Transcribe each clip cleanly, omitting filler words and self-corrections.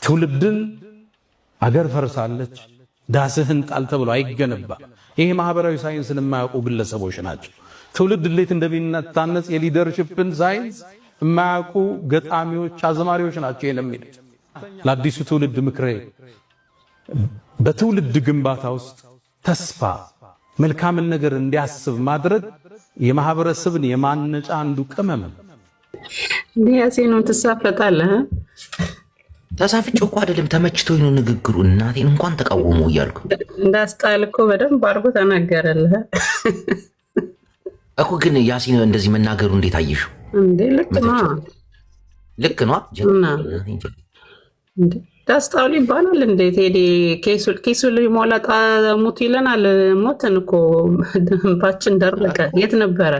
ትውልድን አገር ፈርሳለች ዳስህን ጣል ተብሎ አይገነባ። ይሄ ማህበራዊ ሳይንስን የማያውቁ ግለሰቦች ናቸው። ትውልድ እንዴት እንደሚታነጽ የሊደርሺፕን ሳይንስ የማያውቁ ገጣሚዎች፣ አዝማሪዎች ናቸው የሚሉት። ለአዲሱ ትውልድ ምክሬ በትውልድ ግንባታ ውስጥ ተስፋ መልካምን ነገር እንዲያስብ ማድረግ የማህበረሰብን የማነጫ አንዱ ቅመም። ያሲኑን ትሳፈጣለህ? ተሳፍጭ እኮ አይደለም ተመችቶኝ ነው ንግግሩ። እናቴን እንኳን ተቃወሙ እያልኩ እንዳስጣል እኮ በደንብ አድርጎ ተናገረልህ እኮ። ግን ያሲን እንደዚህ መናገሩ እንዴት አየሽው? እንዴ ልክ ነው፣ ልክ ነው። ዳስጣሉ ይባላል እንዴ? ቴዲ ኬሱ ሊሞላ ሙት ይለናል። ሞትን እኮ እንባችን ደረቀ። የት ነበረ?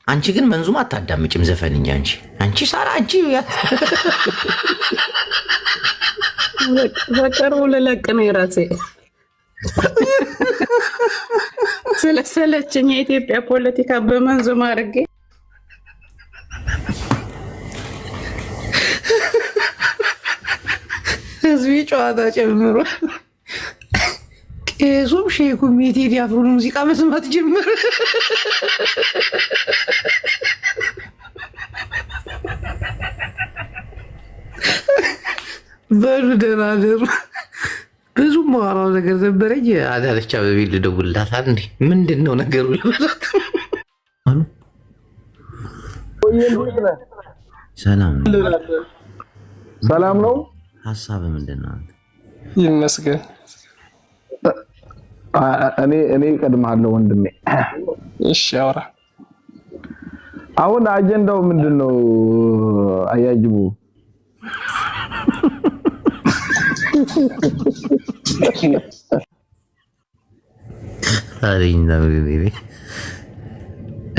አንቺ ግን መንዙም አታዳምጭም ዘፈንኛ። አንቺ ሳራ አንቺ በቅርቡ ልለቅ ነው የራሴ ስለሰለችኝ የኢትዮጵያ ፖለቲካ በመንዙም አድርጌ ህዝቢ ጨዋታ ጨምሮ ቄሱም ሼኩም የቴዲ አፍሮን ሙዚቃ መስማት ጀመረ። በሉ ደህና ደሩ። ብዙ ማወራው ነገር ነበረኝ። አዳለች አበቤ ልደውልላት። አንዴ ምንድን ነው ነገሩ ልበላት። ሰላም ነው። ሀሳብ ምንድን ነው? ይመስገን። እኔ ቀድማለሁ ወንድሜ። እሺ አውራ። አሁን አጀንዳው ምንድን ነው? አያጅቡ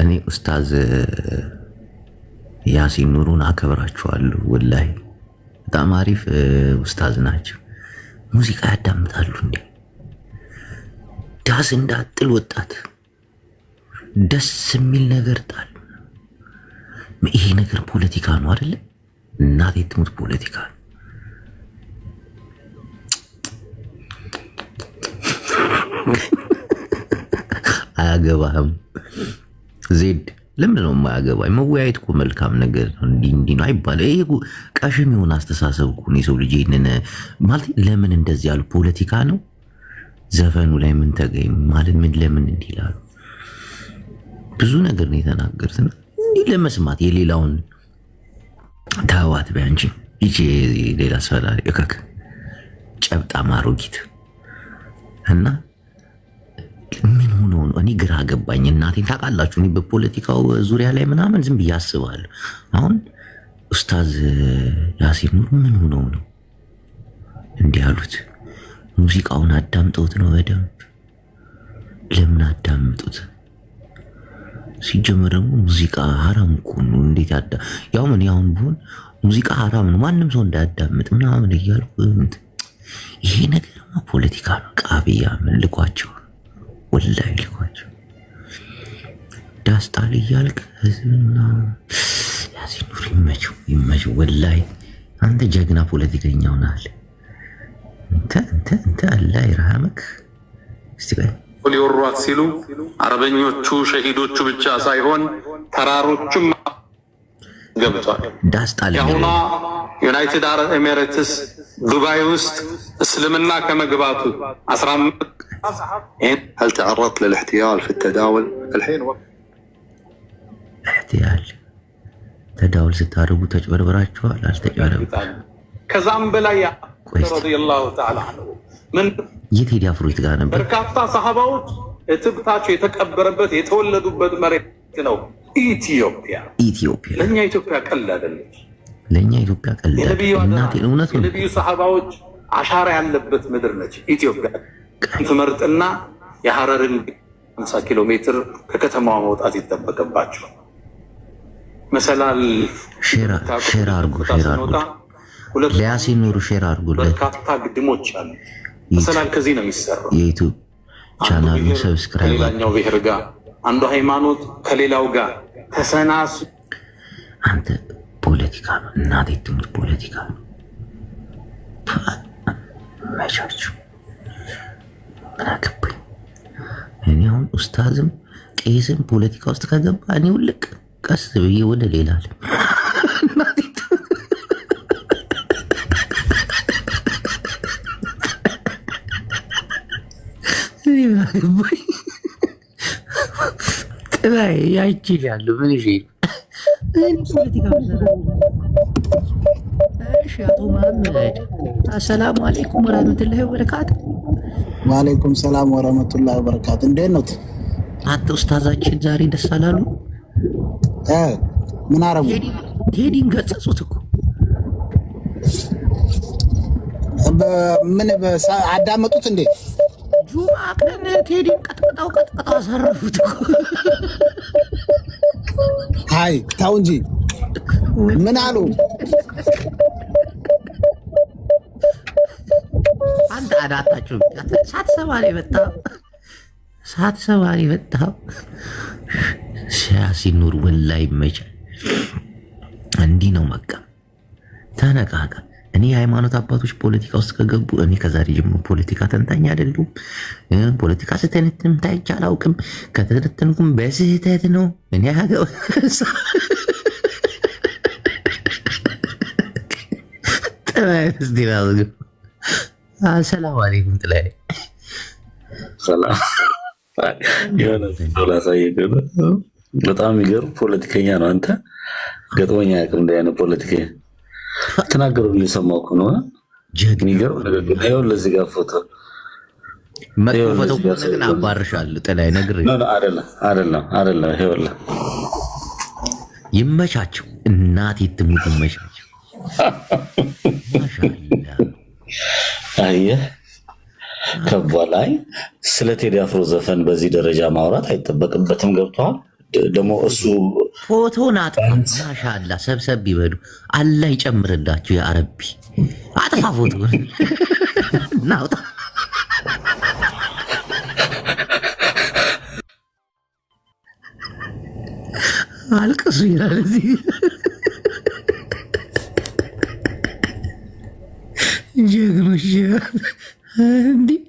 እኔ ኡስታዝ ያሲን ኑሩን አከብራቸዋለሁ። ወላሂ በጣም አሪፍ ኡስታዝ ናቸው። ሙዚቃ ያዳምጣሉ እንዴ? ዳስ እንዳጥል ወጣት ደስ የሚል ነገር ጣል። ይሄ ነገር ፖለቲካ ነው አይደለ? እናቴ ትሙት ፖለቲካ ነው። አያገባህም ዜድ። ለምን ነው የማያገባኝ? መወያየት እኮ መልካም ነገር ነው። እንዲህ ነው አይባልም። ይሄ ቀሽም የሆነ አስተሳሰብ እኮ ነው የሰው ልጅ። ይሄንን ማለት ለምን እንደዚህ ያሉ ፖለቲካ ነው። ዘፈኑ ላይ ምን ተገኝ ማለት ምን ለምን እንዲህ ይላሉ? ብዙ ነገር ነው የተናገሩት። እንዲህ ለመስማት የሌላውን ታዋት ቢያንቺ ይቺ ሌላ ሰላሪ እከክ ጨብጣ ማሮጊት እና ምን ሆኖ ነው? እኔ ግራ ገባኝ። እናቴን ታውቃላችሁ፣ እኔ በፖለቲካው ዙሪያ ላይ ምናምን ዝም ብዬ አስባለሁ። አሁን ኡስታዝ ያሲን ኑሩ ምን ሆኖ ነው እንዲህ ያሉት? ሙዚቃውን አዳምጠውት ነው በደንብ? ለምን አዳምጡት? ሲጀመር ደግሞ ሙዚቃ ሀራም እኮ ነው። እንዴት ያው ምን ያሁን ቢሆን ሙዚቃ ሀራም ነው ማንም ሰው እንዳያዳምጥ ምናምን እያልኩ ይሄ ነገርማ ፖለቲካ ነው። ቃቢያ ምን ልኳቸው ወላሂ ልኳቸው ዳስጣል እያልክ ህዝብና ያሲን ኑሩ ይመችው። ወላሂ አንተ ጀግና ፖለቲከኛ ሆናል። እንተ አላህ ይርሐምክ። እስቲ ሊወሯት ሲሉ አረበኞቹ ሸሂዶቹ ብቻ ሳይሆን ተራሮቹም ገብቷል። ዳስጣል ያሁና ዩናይትድ አረብ ኤሚሬትስ ዱባይ ውስጥ እስልምና ከመግባቱ 15 هل تعرضت للاحتيال في التداول الحين؟ احتيال تداول ስታደርጉ ተጭበርበራችኋል? አልተጭበረበራችሁም። ከዛም በላይ ረዲየላሁ ተዓላ ዐንሁ ምን የቴዲ አፍሮት ጋር ነበር። በርካታ ሰሃባዎች እትብታቸው የተቀበረበት የተወለዱበት መሬት ነው ኢትዮጵያ። ለኛ ኢትዮጵያ ቀላል አይደለች። ለኛ ኢትዮጵያ ቀላል እናቴ እውነት ነው። የነብዩ ሰሃባዎች አሻራ ያለበት ምድር ነች ኢትዮጵያ። ትመርጥና የሐረርን 50 ኪሎ ሜትር ከከተማዋ መውጣት ይጠበቅባቸው። መሰላል ሼር አርጉ ለያሲን ኑሩ ሼር አርጉ። በርካታ ግድሞች አሉ። መሰላል ከዚህ ነው የሚሰራው። የዩቲዩብ ቻናሉን ሰብስክራይብ ሌላኛው ብሔር ጋር አንዱ ሃይማኖት ከሌላው ጋር ተሰናስ። አንተ ፖለቲካ ነው እናቴ ትሙት ፖለቲካ ነው። ይመቻችሁ። አገባኝ እኔ አሁን ኡስታዝም ቄስም ፖለቲካ ውስጥ ከገባ እኔ ውልቅ ቀስ ብዬ ወደ ሌላ አለ ጥላይ ያይችላል ምን ይዤ ፖለቲካ አቶ መሐመድ አሰላሙ አለይኩም ወራህመቱላሂ ወበረካቱ። ወአለይኩም ሰላም ወራህመቱላሂ ወበረካቱ። እንዴት ነው አንተ ኡስታዛችን ዛሬ ደስ አላሉ? ምን አረጉ? ቴዲን ገጸጹት እኮ ምን አዳመጡት እንዴ? ጁማ ቀን ቴዲን ቀጥቅጣው አሰረፉት እኮ። አይ ታው እንጂ ምን አሉ? አንተ አዳታችሁ ሳትሰማ ነው የመጣው ሲያሲኑር ወላሂ ይመቻል። እንዲህ ነው በቃ ተነቃቃ። እኔ የሃይማኖት አባቶች ፖለቲካ ውስጥ ከገቡ እኔ ከዛሬ ጀምሮ ፖለቲካ ተንታኝ አይደሉም። ፖለቲካ ስተነትንም ታይቼ አላውቅም። ከተነተንኩም በስህተት ነው። እኔ ያገው ሰላም አለይኩም ጥላይ ሰላም የሆነ ላሳየህ በጣም የሚገርም ፖለቲከኛ ነው። አንተ ገጥሞኛ ያቅም እንደ አይነት ፖለቲከኛ ተናገሩ እየሰማሁ እኮ ነው። የሚገርም ንግግር ይኸው ለዚህ ጋር ፎቶ መጥፎ ግን አባርሻለሁ ጥላይ ነግሬህ አይደለም ይኸውልህ ይመቻቸው እናቴ ትሙት ይመቻቸው። ማሻአላህ አየህ ከበላይ ስለ ቴዲ አፍሮ ዘፈን በዚህ ደረጃ ማውራት አይጠበቅበትም። ገብቷል ደግሞ እሱ ፎቶን አጥፋ። ማሻአላህ ሰብሰብ ይበሉ። አላህ ይጨምርላችሁ። ያ ረቢ አጥፋ ፎቶን ናውጣ። አልቅሱ ይላል እዚህ ጀግኖች እንዲህ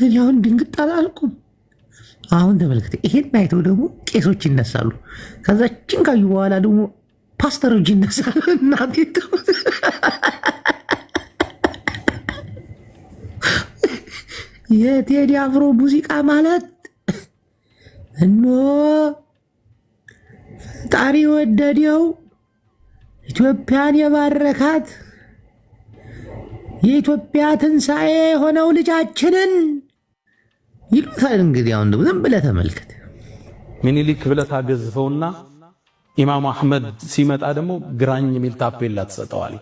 እኔ አሁን ድንግጥ አላልኩም። አሁን ተመልክተ ይሄን አይተው ደግሞ ቄሶች ይነሳሉ። ከዛችን ካዩ በኋላ ደግሞ ፓስተሮች ይነሳሉ። እናቴ የቴዲ አፍሮ ሙዚቃ ማለት እኖ ፈጣሪ ወደደው ኢትዮጵያን የባረካት የኢትዮጵያ ትንሣኤ የሆነው ልጃችንን ይሉታል። እንግዲህ አሁን ዝም ብለህ ተመልከት። ሚኒሊክ ብለህ ታገዝፈውና ኢማም አህመድ ሲመጣ ደግሞ ግራኝ የሚል ታፔላ ትሰጠዋል።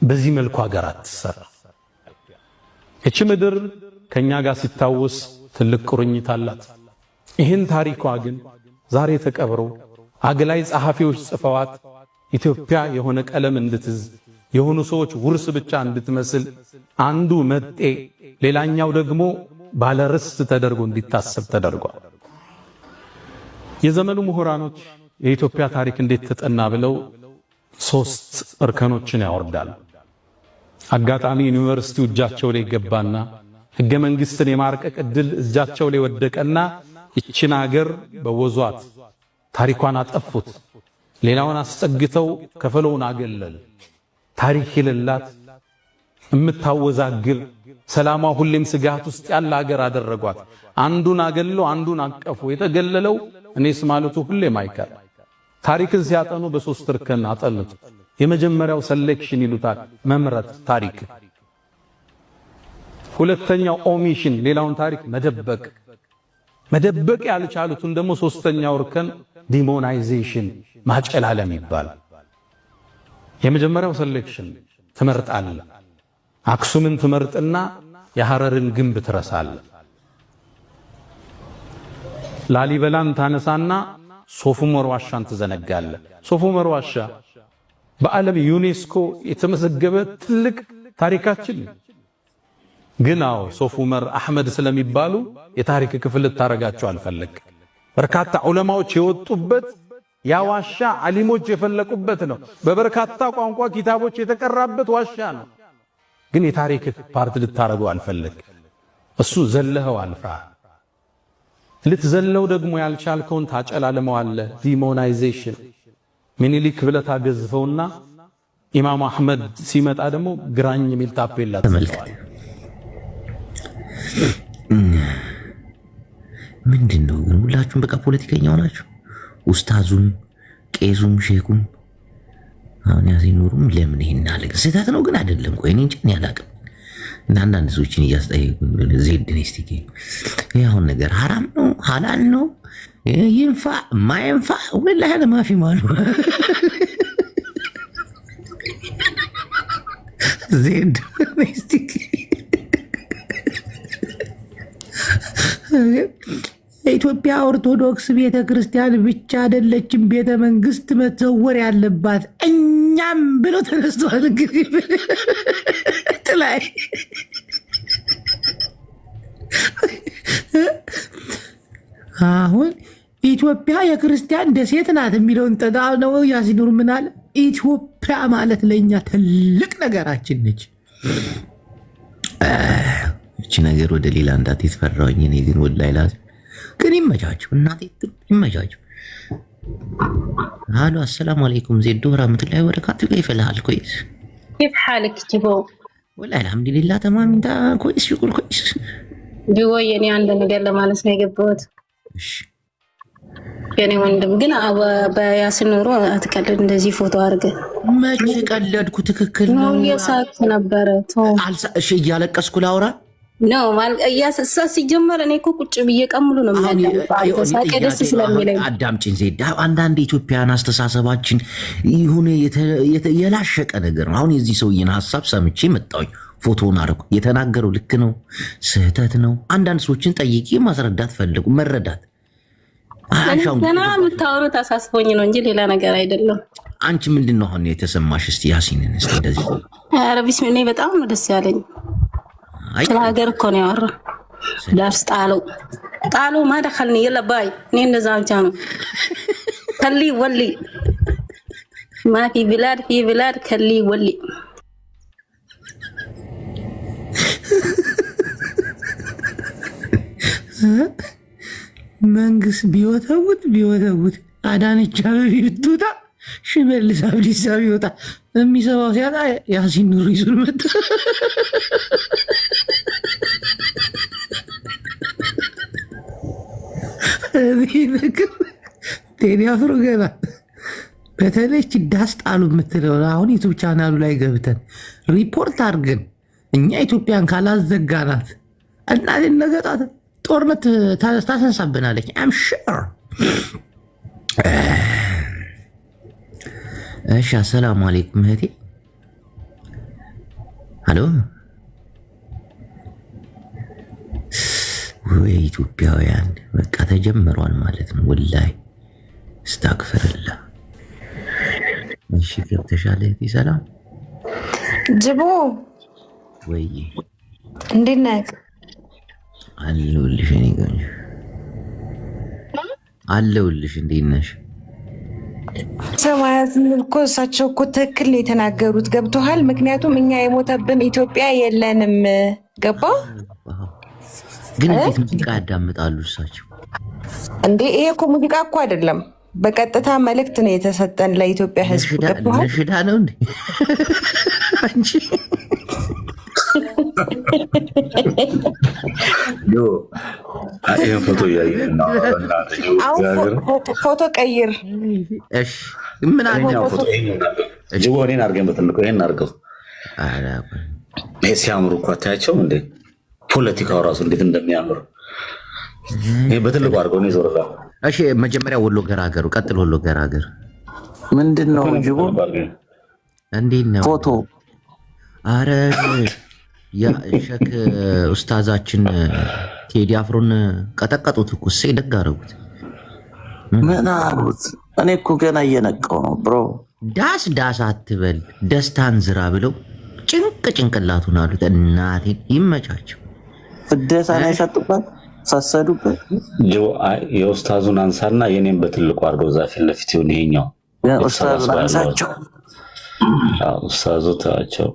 በዚህ መልኩ ሀገር አትሰራ። እቺ ምድር ከኛ ጋር ሲታወስ ትልቅ ቁርኝት አላት። ይህን ታሪኳ ግን ዛሬ ተቀብሮ አግላይ ጸሐፊዎች ጽፈዋት ኢትዮጵያ የሆነ ቀለም እንድትዝ የሆኑ ሰዎች ውርስ ብቻ እንድትመስል አንዱ መጤ ሌላኛው ደግሞ ባለርስት ተደርጎ እንዲታሰብ ተደርጓል። የዘመኑ ምሁራኖች የኢትዮጵያ ታሪክ እንዴት ተጠና ብለው 3 እርከኖችን ያወርዳሉ። አጋጣሚ ዩኒቨርሲቲው እጃቸው ላይ ገባና ሕገ መንግሥትን የማርቀቅ ዕድል እጃቸው ላይ ወደቀና ይችን ሀገር በወዟት ታሪኳን አጠፉት። ሌላውን አስጠግተው ከፈለውን አገለሉ። ታሪክ የሌላት እምታወዛግር ሰላሟ ሁሌም ስጋት ውስጥ ያለ ሀገር አደረጓት። አንዱን አገለው አንዱን አቀፉ። የተገለለው እኔስ ማለቱ ሁሌም አይቀር። ታሪክን ሲያጠኑ በ3 እርከን አጠኑት። የመጀመሪያው ሴሌክሽን ይሉታል፣ መምረጥ ታሪክ። ሁለተኛው ኦሚሽን፣ ሌላውን ታሪክ መደበቅ ያልቻሉትን ደግሞ 3ኛው እርከን ዲሞናይዜሽን፣ ማጨላለም ይባላል። የመጀመሪያው ሴሌክሽን ትመርጣለህ። አክሱምን ትመርጥና የሐረርን ግንብ ትረሳለህ። ላሊበላን ታነሳና ሶፉመር ዋሻን ትዘነጋለህ። ሶፉመር ዋሻ በዓለም ዩኔስኮ የተመዘገበ ትልቅ ታሪካችን ግን አዎ ሶፉመር አህመድ ስለሚባሉ የታሪክ ክፍል ልታረጋቸው አልፈለግ። በርካታ ዑለማዎች የወጡበት ያ ዋሻ ዓሊሞች የፈለቁበት ነው። በበርካታ ቋንቋ ኪታቦች የተቀራበት ዋሻ ነው። ግን የታሪክ ፓርት ልታረገው አልፈለግ። እሱ ዘለኸው አልፈሃል። ልትዘለው ደግሞ ያልቻልከውን ታጨላለመዋለህ። ዲሞናይዜሽን ሚኒሊክ ብለህ ታገዝፈውና ኢማም አህመድ ሲመጣ ደግሞ ግራኝ የሚል ታፔላ ተመልከት። ምንድነው ግን ሁላችሁም በቃ ፖለቲከኛ ሆናችሁ? ኡስታዙም ቄሱም ሼኩም አሁን ያሲን ኑሩም ለምን ይሄን አለ? ስህተት ነው ግን አይደለም። ቆይ እኔ እንጂ እኔ አላውቅም። እና አንዳንድ ሰዎችን እያስጠየቁ ዜድን እስቲ ይሄ አሁን ነገር ሐራም ነው ሐላል ነው ይንፋ ማይንፋ ወላሂ ለማፊ ማሉ ዜድ እስቲ የኢትዮጵያ ኦርቶዶክስ ቤተ ክርስቲያን ብቻ አይደለችም ቤተ መንግስት መዘወር ያለባት እኛም ብሎ ተነስቷል። እንግዲህ ላይ አሁን ኢትዮጵያ የክርስቲያን ደሴት ናት የሚለውን ጠዳ ነው ያሲን ኑሩ ምን አለ? ኢትዮጵያ ማለት ለእኛ ትልቅ ነገራችን ነች። እቺ ነገር ወደ ሌላ እንዳት የተፈራውኝ እኔ ግን ወላሂ ላዝ ግን ይመቻችሁ፣ እናቴ ይመቻችሁ። አሎ አሰላሙ አለይኩም ዜዶ ወራህመቱላሂ ወበረካቱ። ይፈልሃል ኮይስ كيف حالك جبو؟ والله الحمد لله تمام. انت كويس؟ شكرا كويس. جبو يعني عندنا قال ማለት ነው የገባሁት። እሺ የኔ ወንድም ግን በያሲን ኑሩ አትቀልድ እንደዚህ ፎቶ አድርገ። መቼ ቀለድኩ? ትክክል ነው። የሳቅ ነበረ እሺ እያለቀስኩ ላውራ ነው ማልቀያስ ሲጀመር እኔ እኮ ቁጭ ብዬ ቀምሉ ነው የሚያዳምጠው። ሳቄ ደስ ስለሚለኝ አዳምጪኝ ዜድ። አንዳንድ ኢትዮጵያን አስተሳሰባችን ይሁን የላሸቀ ነገር ነው። አሁን የዚህ ሰውዬን ሀሳብ ሰምቼ መጣሁኝ። ፎቶውን አደረኩ። የተናገረው ልክ ነው ስህተት ነው? አንዳንድ ሰዎችን ጠይቄ ማስረዳት ፈለጉ መረዳት ገና የምታወሩት አሳስቦኝ ነው እንጂ ሌላ ነገር አይደለም። አንቺ ምንድን ነው አሁን የተሰማሽ? እስቲ ያሲንን እስቲ እንደዚህ ኧረ ቢስሚላህ በጣም ነው ደስ ያለኝ። ስለ ሀገር እኮ ነው ያወራ። ዳርስ ጣሉ ማ ደኸልኒ የለ ባይ እኔ እንደዛ ብቻ ነው ከሊ ወሊ ማ ፊ ቢላድ ከሊ ወሊ መንግስት ቢወተውት አዳነች አቤቤ ብትወጣ ሽመልስ አብዲሳ ቢወጣ የሚሰማው ሲያጣ ያሲን ኑሩ ይዞን መጣ። ቴዲ አፍሮ ገና በተለይ ዳስ ጣሉ የምትለው አሁን ዩቱብ ቻናሉ ላይ ገብተን ሪፖርት አድርገን እኛ ኢትዮጵያን ካላዘጋናት እና ነገጣት ጦርነት ታሰንሳብናለች። አም ሹር። እሺ አሰላሙ አለይኩም እህቴ። አሎ ወይ ኢትዮጵያውያን በቃ ተጀምሯል ማለት ነው። ወላሂ አስተግፍርላ። እሺ ገብተሻል እህቴ? ሰላም ጅቦ ወይ እንዴት ነህ? አለሁልሽ እኔ ጋር አለሁልሽ። እንዴት ነሽ? ሰማያት እኮ እሳቸው እኮ ትክክል ነው የተናገሩት። ገብቶሃል? ምክንያቱም እኛ የሞተብን ኢትዮጵያ የለንም። ገባ? ግን እንዴት ሙዚቃ ያዳምጣሉ እሳቸው እንዴ? ይሄ እኮ ሙዚቃ እኮ አይደለም፣ በቀጥታ መልእክት ነው የተሰጠን ለኢትዮጵያ ሕዝብ። ገብቶሃል? ነሽዳ ነው እንዴ አንቺ? ፎቶ እያየን ነው። ፎቶ ቀይር። እሺ ምን ጅቦ እኔን አድርገን በትልቁ ይሄን አድርገው። ይሄ ሲያምሩ እኮ አታያቸው እንዴ? ፖለቲካው ራሱ እንዴት እንደሚያምር ይሄ በትልቁ አድርገው ነው ይዞራል። እሺ መጀመሪያ ወሎ ገራገሩ፣ ቀጥሎ ወሎ ገራገር ምንድን ነው ጅቦ? እንዴት ነው ፎቶ? አረ የሸክ ኡስታዛችን ቴዲ አፍሮን ቀጠቀጡት እኮ እሰይ ደግ አደረጉት። ምን አሉት? እኔ እኮ ገና እየነቃው ነው ብሮ። ዳስ አትበል ደስታን ዝራ ብለው ጭንቅላቱን አሉት። እናቴን ይመቻቸው። እደሳ ነው የሰጡበት ሳሰዱበት። የኡስታዙን አንሳና የኔን በትልቁ አድርገው እዛ ፊት ለፊት ይሁን። ይሄኛው ኡስታዙን አንሳቸው። ኡስታዙ ታቸው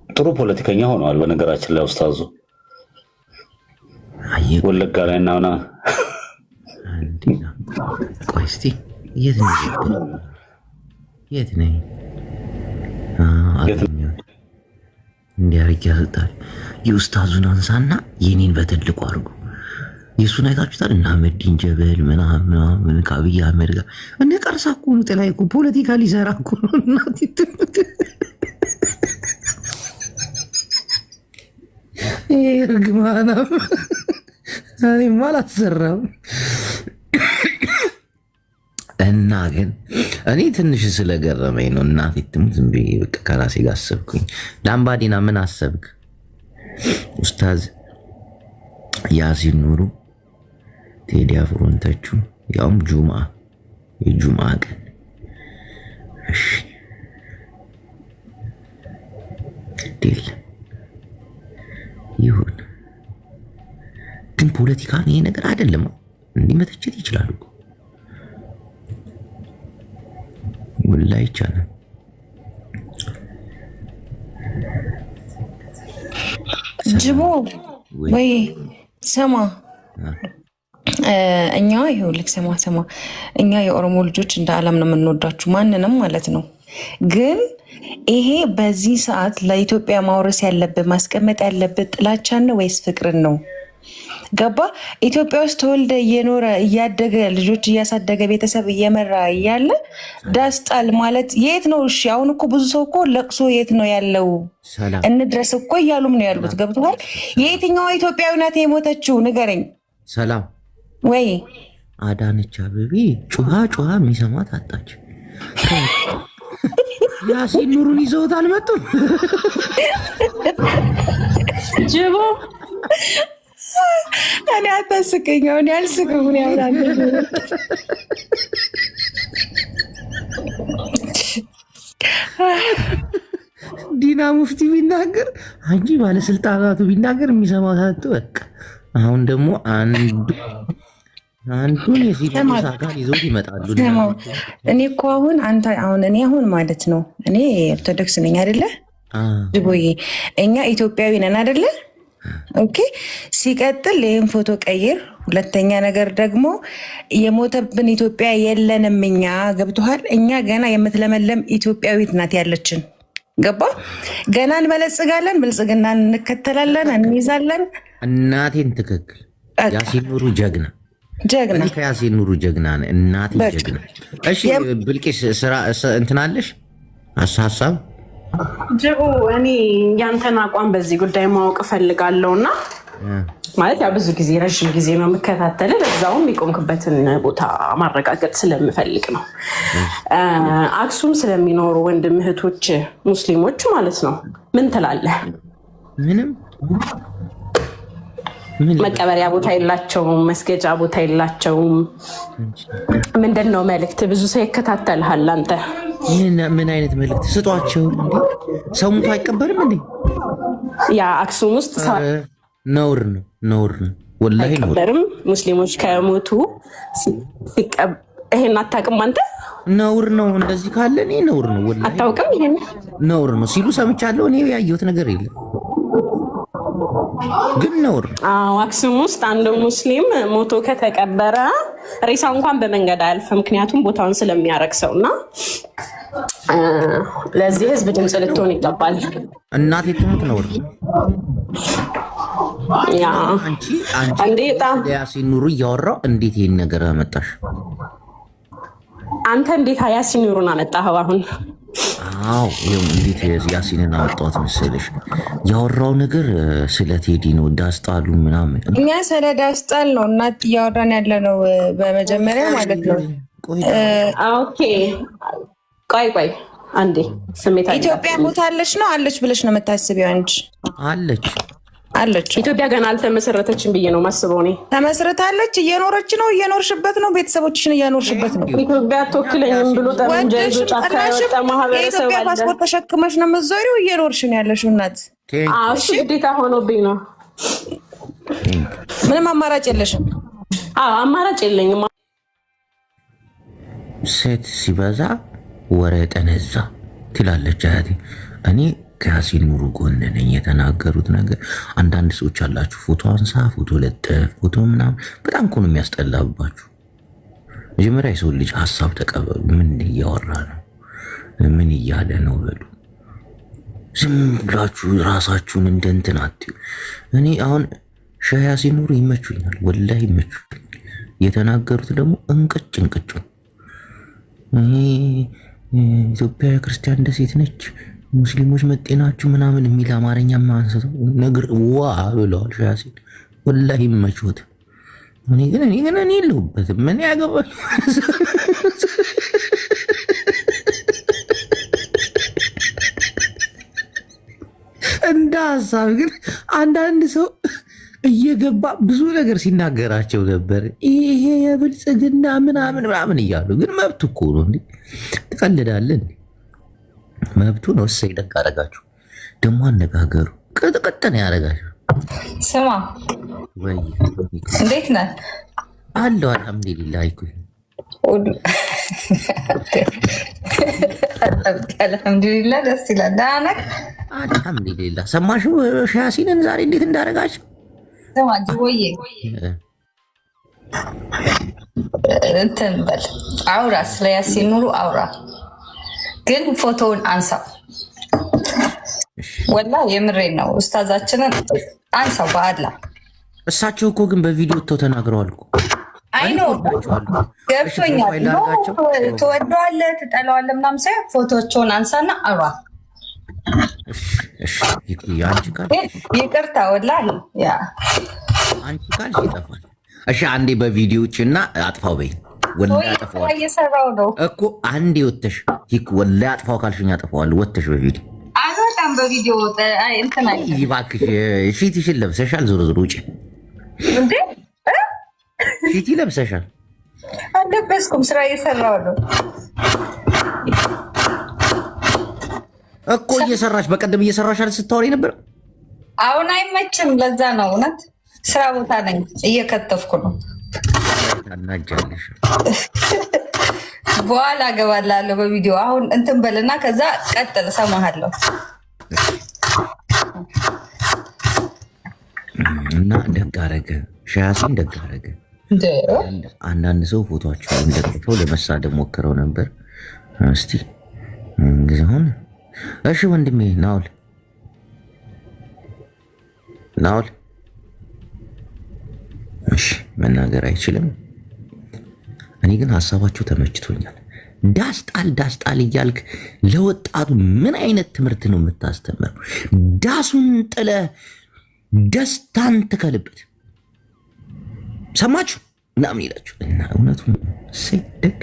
ጥሩ ፖለቲከኛ ሆነዋል። በነገራችን ላይ ኡስታዙ ወለጋ ላይ እና ቆይ እስቲ የት ነኝ እንዲያርግ ያሰጣል። የኡስታዙን አንሳና የኔን በትልቁ አድርጎ የሱን አይታችሁታል። እና መዲን ጀበል ምናምን ከአብይ አህመድ ጋር እነ ቀርሳ እኮ ነው ጥላይ እኮ ፖለቲካ ሊሰራ እኮ ነው። እናት እርግማና እኔማ አላሰራም። እና ግን እኔ ትንሽ ስለገረመኝ ነው። እናቴ ትሙት ዝም ብዬ በቃ ከራሴ ጋር አሰብኩኝ። ላምባዲና ምን አሰብክ ኡስታዝ? ያሲን ኑሩ ቴዲ አፍሮን ተቹ፣ ያውም የጁምዓ ቀን። እሺ ግዴል ይሁን፣ ግን ፖለቲካ ይሄ ነገር አይደለም። እንዲህ መተቸት ይችላሉ ወላ ይቻላል። ጅቦ ወይ ሰማ እኛ ይኸውልህ ሰማ እኛ የኦሮሞ ልጆች እንደ ዓለም ነው የምንወዳችሁ፣ ማንንም ማለት ነው። ግን ይሄ በዚህ ሰዓት ለኢትዮጵያ ማውረስ ያለብህ ማስቀመጥ ያለብህ ጥላቻን ነው ወይስ ፍቅርን ነው? ገባ? ኢትዮጵያ ውስጥ ተወልደ እየኖረ እያደገ ልጆች እያሳደገ ቤተሰብ እየመራ እያለ ዳስጣል ማለት የት ነው? እሺ አሁን እኮ ብዙ ሰው እኮ ለቅሶ የት ነው ያለው እንድረስ እኮ እያሉም ነው ያሉት። ገብቶሃል? የየትኛዋ ኢትዮጵያዊ ናት የሞተችው? ንገረኝ። ሰላም ወይ አዳነች አቤቤ ጩሃ የሚሰማት አጣች። ያሲን ኑሩን ይዘውት አልመጡም። ጅቦ እኔ አታስቀኝ። እኔ አልስቅም። ዲና ሙፍቲ ቢናገር አንቺ ባለስልጣናቱ ቢናገር የሚሰማው ታጡ። በቃ አሁን ደግሞ አንዱን የሲቪል አካል ይዞት ይመጣሉ። እኔ እኮ እኔ አሁን ማለት ነው እኔ ኦርቶዶክስ ነኝ አይደለ? ጅቦዬ እኛ ኢትዮጵያዊ ነን አይደለ? ኦኬ። ሲቀጥል ይህን ፎቶ ቀይር። ሁለተኛ ነገር ደግሞ የሞተብን ኢትዮጵያ የለንም እኛ። ገብቶሃል? እኛ ገና የምትለመለም ኢትዮጵያዊት ናት ያለችን። ገባ? ገና እንበለጽጋለን፣ ብልጽግና እንከተላለን፣ እንይዛለን። እናቴን ትክክል። ያሲን ኑሩ ጀግና ከያሲን ኑሩ ጀግና ነህ። እናቴ ጀግና። እሺ ብልቂስ ስራ እንትናለሽ ሀሳብ ጅቡ እኔ ያንተን አቋም በዚህ ጉዳይ ማወቅ እፈልጋለሁ እና ማለት ያው ብዙ ጊዜ ረዥም ጊዜ ነው የምከታተልህ፣ በዛውም የቆምክበትን ቦታ ማረጋገጥ ስለምፈልግ ነው። አክሱም ስለሚኖሩ ወንድም እህቶች ሙስሊሞች ማለት ነው ምን ትላለህ? ምንም መቀበሪያ ቦታ የላቸውም፣ መስገጃ ቦታ የላቸውም። ምንድን ነው መልእክት? ብዙ ሰው ይከታተልሃል አንተ። ምን አይነት መልእክት ስጧቸው? ሰው ሙቶ አይቀበርም እንዴ? ያ አክሱም ውስጥ ነውር ነው ወላሂ አይቀበርም። ሙስሊሞች ከሞቱ ይሄን አታውቅም አንተ? ነውር ነው። እንደዚህ ካለ እኔ ነውር ነው ወላሂ አታውቅም? ይሄን ነውር ነው ሲሉ ሰምቻለሁ። እኔ ያየሁት ነገር የለም ግን ነውር። አክሱም ውስጥ አንድ ሙስሊም ሞቶ ከተቀበረ ሬሳ እንኳን በመንገድ አያልፍም፣ ምክንያቱም ቦታውን ስለሚያረክሰው እና ለዚህ ህዝብ ድምፅ ልትሆን ይገባል። እናቴ ትሙት ነውር። ያሲን ኑሩ እያወራው እንዴት ይህን ነገር አመጣሽ? አንተ እንዴት ያሲን ኑሩን አመጣኸው አሁን? አዎ እንዴት ያሲንን አወጣሁት መሰለሽ? ያወራው ነገር ስለ ቴዲ ነው፣ ዳስጣሉ ምናምን። እኛ ስለ ዳስጣል ነው እናት እያወራን ያለ ነው በመጀመሪያ ማለት ነው። ኦኬ ቆይ አንዴ ስሜት ኢትዮጵያ ሞታለች ነው አለች ብለሽ ነው የምታስቢው አንቺ? አለች። ኢትዮጵያ ገና አልተመሰረተችም ብዬ ነው ማስበው እኔ። ተመስርታለች፣ እየኖረች ነው፣ እየኖርሽበት ነው፣ ቤተሰቦችሽን እያኖርሽበት ነው። ኢትዮጵያ አትወክለኝም ብሎ ጠመንጃ ይዞ ጫካ ያወጣ ማህበረሰብ አለ። የኢትዮጵያ ፓስፖርት ተሸክመሽ ነው የምትዞሪው፣ እየኖርሽ ነው ያለሽው እናት። እሱ ግዴታ ሆኖብኝ ነው። ምንም አማራጭ የለሽም። አማራጭ የለኝም። ሴት ሲበዛ ወሬ ጠነዛ ትላለች አያቴ። እኔ ከያሲን ኑሩ ጎን ነኝ። የተናገሩት ነገር አንዳንድ ሰዎች አላችሁ ፎቶ አንሳ፣ ፎቶ ለጥፍ፣ ፎቶ ምናምን በጣም እኮ ነው የሚያስጠላባችሁ። መጀመሪያ የሰው ልጅ ሀሳብ ተቀበሉ። ምን እያወራ ነው? ምን እያለ ነው በሉ። ዝም ብላችሁ ራሳችሁን እንደ እንትን አትዩ። እኔ አሁን ሼህ ያሲን ኑሩ ይመቹኛል፣ ወላሂ ይመቹኛል። የተናገሩት ደግሞ እንቅጭ እንቅጭ ኢትዮጵያ ክርስቲያን ደሴት ነች፣ ሙስሊሞች መጤናችሁ ምናምን የሚል አማርኛ ማንሰተው ነገር ዋ ብለዋል ሼህ ያሲን። ወላሂ ይመቹት። እኔ የለሁበትም። ምን ያገባል? እንደ ሀሳብ ግን አንዳንድ ሰው እየገባ ብዙ ነገር ሲናገራቸው ነበር። ይሄ የብልጽግና ምናምን እያሉ ግን መብቱ እኮ ነው። እንዴ ትቀልዳለን? መብቱ ነው። እሰይ ደግ አደረጋችሁ። ደግሞ አነጋገሩ ቅጥቅጥን ያደረጋችሁ። ስማ ወይ እንዴት ነህ? አለሁ አልሐምዱሊላህ። አይኩኝ አልሐምዱሊላህ። ደስ ይላል። ደህና ነህ? አልሐምዱሊላህ። ሰማሽው ሼህ ያሲንን ዛሬ እንዴት እንዳደረጋቸው? ስማ ጅቦዬ እንትን በል አውራ፣ ስለ ያሲን ኑሩ አውራ፣ ግን ፎቶውን አንሳው። ወላ የምሬን ነው። ኡስታዛችንን አንሳው በአላ። እሳቸው እኮ ግን በቪዲዮ ወጥተው ተናግረዋል እኮ። አይኖ ገብቶኛል። ትወደዋለህ ትጠላዋለህ ምናምን ሳይሆን ፎቶቸውን አንሳና አውራ። ይቅርታ ወላሂ ያ አንቺ ካልሽ ይጠፋል። እሺ አንዴ በቪዲዮዎችና አጥፋው በይ። ወላሂ አጥፋው እየሰራው ነው እኮ። አንዴ ወተሽ ወላሂ አጥፋው ካልሽኝ አጥፋዋለሁ። ወተሽ በቪዲዮ አልወጣም። በቪዲዮ እንትን አይ እባክሽ ፊትሽን ለብሰሻል። ዞሮ ዞሮ ውጪ እንዴ ፊት ለብሰሻል። አልለበስኩም። ስራ እየሰራው ነው እኮ። እየሰራሽ በቀደም እየሰራሽ አይደል ስታወሪ ነበር። አሁን አይመችም። ለዛ ነው እውነት። ስራ ቦታ ነኝ፣ እየከተፍኩ ነው። ታናጃለሽ። በኋላ እገባላለሁ በቪዲዮ። አሁን እንትን በልና ከዛ ቀጥል፣ እሰማሃለሁ። እና ደግ አደረገ ሼህ ያሲን፣ ደግ አደረገ። አንዳንድ ሰው ፎቶቸውን ለጥፈው ለመሳደብ ሞክረው ነበር። እስቲ እንግዛውን እሺ ወንድሜ ናውል እሺ መናገር አይችልም። እኔ ግን ሀሳባችሁ ተመችቶኛል። ዳስጣል እያልክ ለወጣቱ ምን አይነት ትምህርት ነው የምታስተምረው? ዳሱን ጥለ ደስታን ትከልበት። ሰማችሁ ምናምን ይላችሁ እና እውነቱን ደግ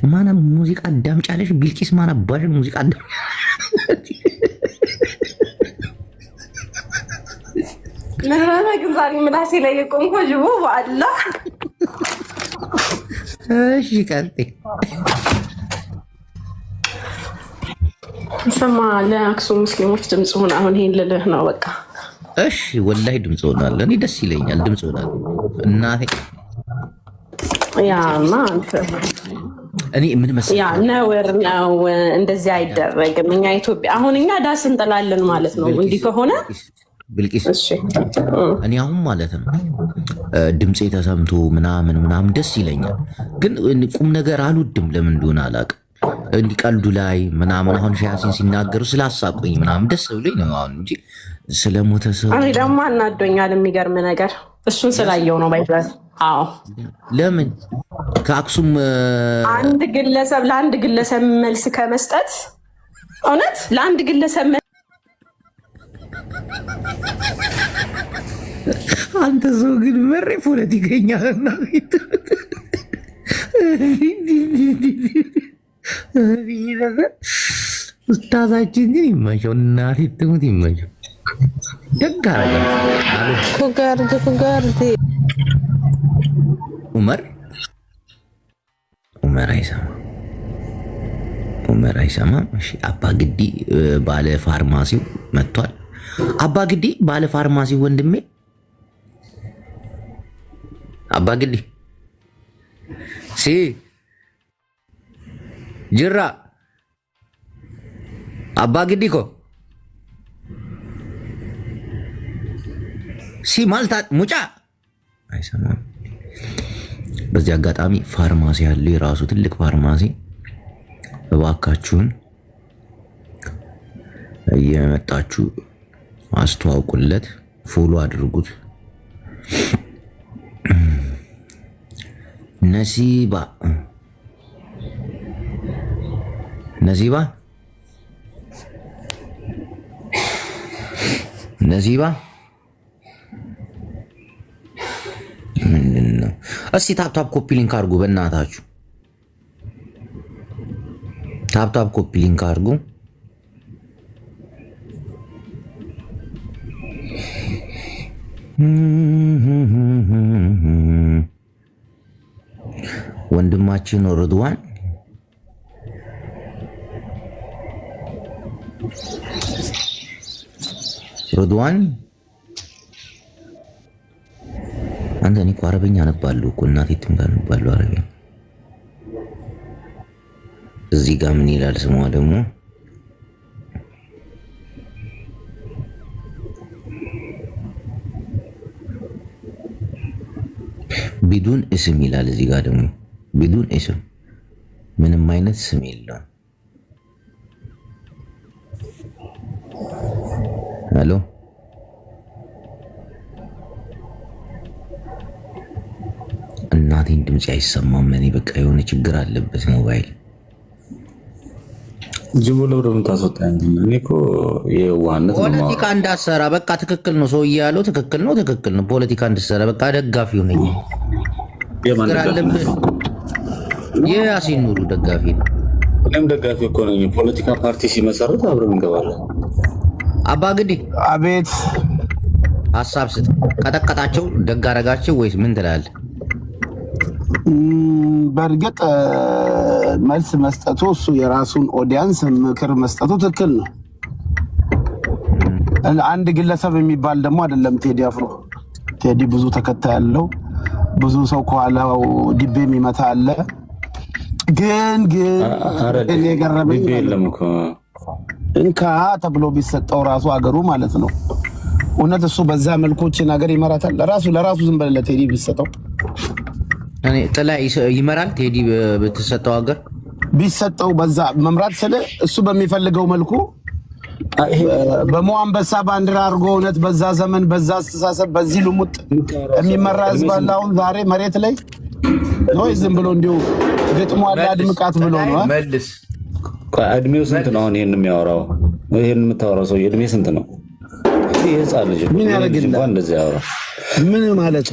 ማና ሙዚቃ አዳምጫለሽ? ቢልቂስ ማና ባሽ ሙዚቃ አዳም ለራና ግን ዛሬ ምላሴ ላይ የቆምኩ ጅቦ በአላ እሺ ቀጥይ። ስማ ለአክሱም ሙስሊሞች ድምፅ ሆነ። አሁን ይሄን ልልህ ነው በቃ። እሺ ወላሂ ድምፅ ሆናለሁ። እኔ ደስ ይለኛል ድምፅ ሆናለሁ። እናቴ ያማ አንተ እኔ ምን መሰለኝ ያ ነውር ነው፣ እንደዚህ አይደረግም። እኛ ኢትዮጵያ አሁን እኛ ዳስ እንጥላለን ማለት ነው። እንዲህ ከሆነ ብልቂስ እኔ አሁን ማለት ነው ድምፄ ተሰምቶ ምናምን ደስ ይለኛል። ግን ቁም ነገር አልወድም። ለምን እንደሆነ አላውቅም። እንዲህ ቀልዱ ላይ ምናምን አሁን ሼህ ያሲን ሲናገሩ ስላሳቆኝ ምናምን ደስ ብሎኝ ነው አሁን እንጂ ስለሞተ ሰው እኔ ደግሞ አናዶኛል። የሚገርም ነገር እሱን ስላየው ነው ባይባል። አዎ ለምን ከአክሱም አንድ ግለሰብ ለአንድ ግለሰብ መልስ ከመስጠት እውነት ለአንድ ግለሰብ አንተ ሰው ግን መሬ ፖለቲከኛ እና ኡስታዛችን ግን ይመቸው፣ እናቴ ትሙት ይመቸው። ደግ አደረገ ኡመር አይሰማም። እሺ አባ ግዲ ባለ ፋርማሲው መጥቷል። አባ ግዲ ባለ ፋርማሲው ወንድሜ አባ ግዲ ሲ ጅራ አባ ግዲ ኮ ሲማልታ ሙጫ አይሰማም። በዚህ አጋጣሚ ፋርማሲ ያለ የራሱ ትልቅ ፋርማሲ እባካችሁን እየመጣችሁ አስተዋውቁለት፣ ፎሎ አድርጉት። ነሲባ ምንድን ነው? እስቲ ታፕታፕ ኮፒ ሊንክ አድርጉ፣ በእናታችሁ ታፕታፕ ኮፒ ሊንክ አድርጉ። ወንድማችን ርድዋን አንተ እኔ እኮ አረበኛ አነባለሁ እኮ እናቴ ትምጋ አነባለሁ አረበኛ። እዚህ ጋር ምን ይላል ስሟ ደግሞ ቢዱን እስም ይላል። እዚህ ጋር ደግሞ ቢዱን እስም ምንም አይነት ስም የለውም። ሄሎ እናቴን ድምጽ አይሰማም። እኔ በቃ የሆነ ችግር አለበት ሞባይል ጅቦ ለብረ ምታስወጣ እኔ እኮ የዋህነት ነው። ፖለቲካ እንዳሰራ በቃ ትክክል ነው። ሰውዬ ያለው ትክክል ነው። ፖለቲካ እንድሰራ በቃ ደጋፊው ነኝ። ችግር አለብህ። የያሲን ኑሩ ደጋፊ ነው። እኔም ደጋፊ እኮ ነኝ። ፖለቲካ ፓርቲ ሲመሰረት አብረን እንገባለን። አባ ግዲ አቤት ሀሳብ ስጥ። ቀጠቀጣቸው ደግ አደረጋቸው ወይስ ምን ትላለህ? በእርግጥ መልስ መስጠቱ እሱ የራሱን ኦዲያንስ ምክር መስጠቱ ትክክል ነው። አንድ ግለሰብ የሚባል ደግሞ አይደለም ቴዲ አፍሮ። ቴዲ ብዙ ተከታይ ያለው ብዙ ሰው ከኋላው ዲቤ የሚመታ አለ። ግን እኔ ገረመኝ እንካ ተብሎ ቢሰጠው ራሱ አገሩ ማለት ነው። እውነት እሱ በዛ መልኮችን ሀገር ይመራታል? ለራሱ ዝም በለ ቴዲ ቢሰጠው እኔ ጥላ ይመራል። ቴዲ በተሰጠው ሀገር ቢሰጠው በዛ መምራት ስለ እሱ በሚፈልገው መልኩ በሞ አንበሳ ባንዲራ አድርጎ እውነት በዛ ዘመን በዛ አስተሳሰብ በዚህ ልሙጥ የሚመራ ህዝብ አለ። አሁን ዛሬ መሬት ላይ ነው ዝም ብሎ እንዲሁ ግጥሞ አለ አድምቃት ብሎ ነው። መልስ እድሜው ስንት ነው አሁን ይሄን የሚያወራው? ይሄን የምታወራው ሰው እድሜ ስንት ነው? ይሄ ህፃን ልጅ ምን ያደርግልህ? እንደዚህ ያወራ ምን ማለት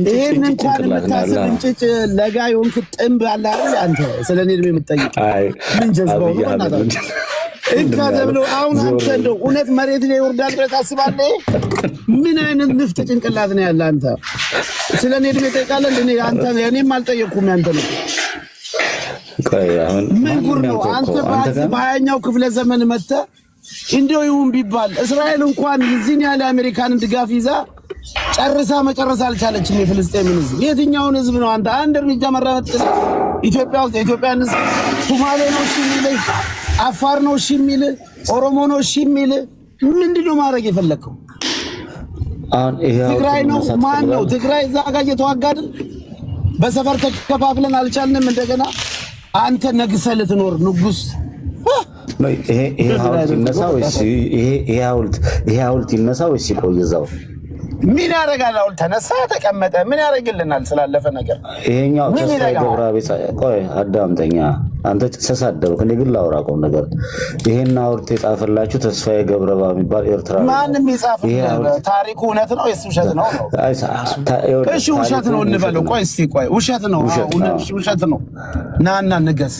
ይሄን እንኳን የምታስብ እንጭጭ ለጋ የሆንክ ጥንብ አለ አይደል? አንተ ስለኔ እድሜ የምትጠይቅ ምን ጀዝባው ነው እናታችሁ እንካ ተብሎ አሁን አንተ እንደው እውነት መሬት ላይ ይወርዳል ብለህ ታስባለህ? ምን አይነት ንፍጥ ጭንቅላት ነው ያለ አንተ? ስለኔ እድሜ ጠይቃለህ? እኔም አልጠየቅኩም። ያንተ ነው ምን ጉር ነው አንተ? በ20ኛው ክፍለ ዘመን መጥተህ እንደው ይሁን ቢባል እስራኤል እንኳን እዚህን ያለ አሜሪካንን ድጋፍ ይዛ ጨርሳ መጨረስ አልቻለችም። የፍልስጤምን ህዝብ የትኛውን ህዝብ ነው አንተ አንድ እርምጃ መራመጥ? ኢትዮጵያ ውስጥ የኢትዮጵያን ህዝብ ሶማሌ ነው እሺ የሚልህ፣ አፋር ነው እሺ የሚልህ፣ ኦሮሞ ነው እሺ የሚልህ፣ ምንድነው ማድረግ የፈለከው? ትግራይ ነው ማን ነው? ትግራይ እዛ ጋር እየተዋጋ አይደል? በሰፈር ተከፋፍለን አልቻልንም። እንደገና አንተ ነግሰህ ልትኖር ንጉስ ይሄ ሐውልት ይነሳ ወይስ ይቆይ እዛው? ምን ያደርጋል? አሁን ተነሳ ተቀመጠ ምን ያደርግልናል? ስላለፈ ነገር ይሄኛው ተስፋዬ ገብረአብ ቆይ አዳምጠኛ። አንተ ተሳደብክ፣ እኔ ግን ላውራ ቆም ነገር። ይሄን ሐውልት የጻፈላችሁ ተስፋዬ ገብረአብ የሚባል ኤርትራ ማንም ይጻፍ ታሪኩ እውነት ነው ወይስ ውሸት ነው? እሺ ውሸት ነው እንበለው። ቆይ እስቲ ቆይ ውሸት ነው ውሸት ነው ናና ንገስ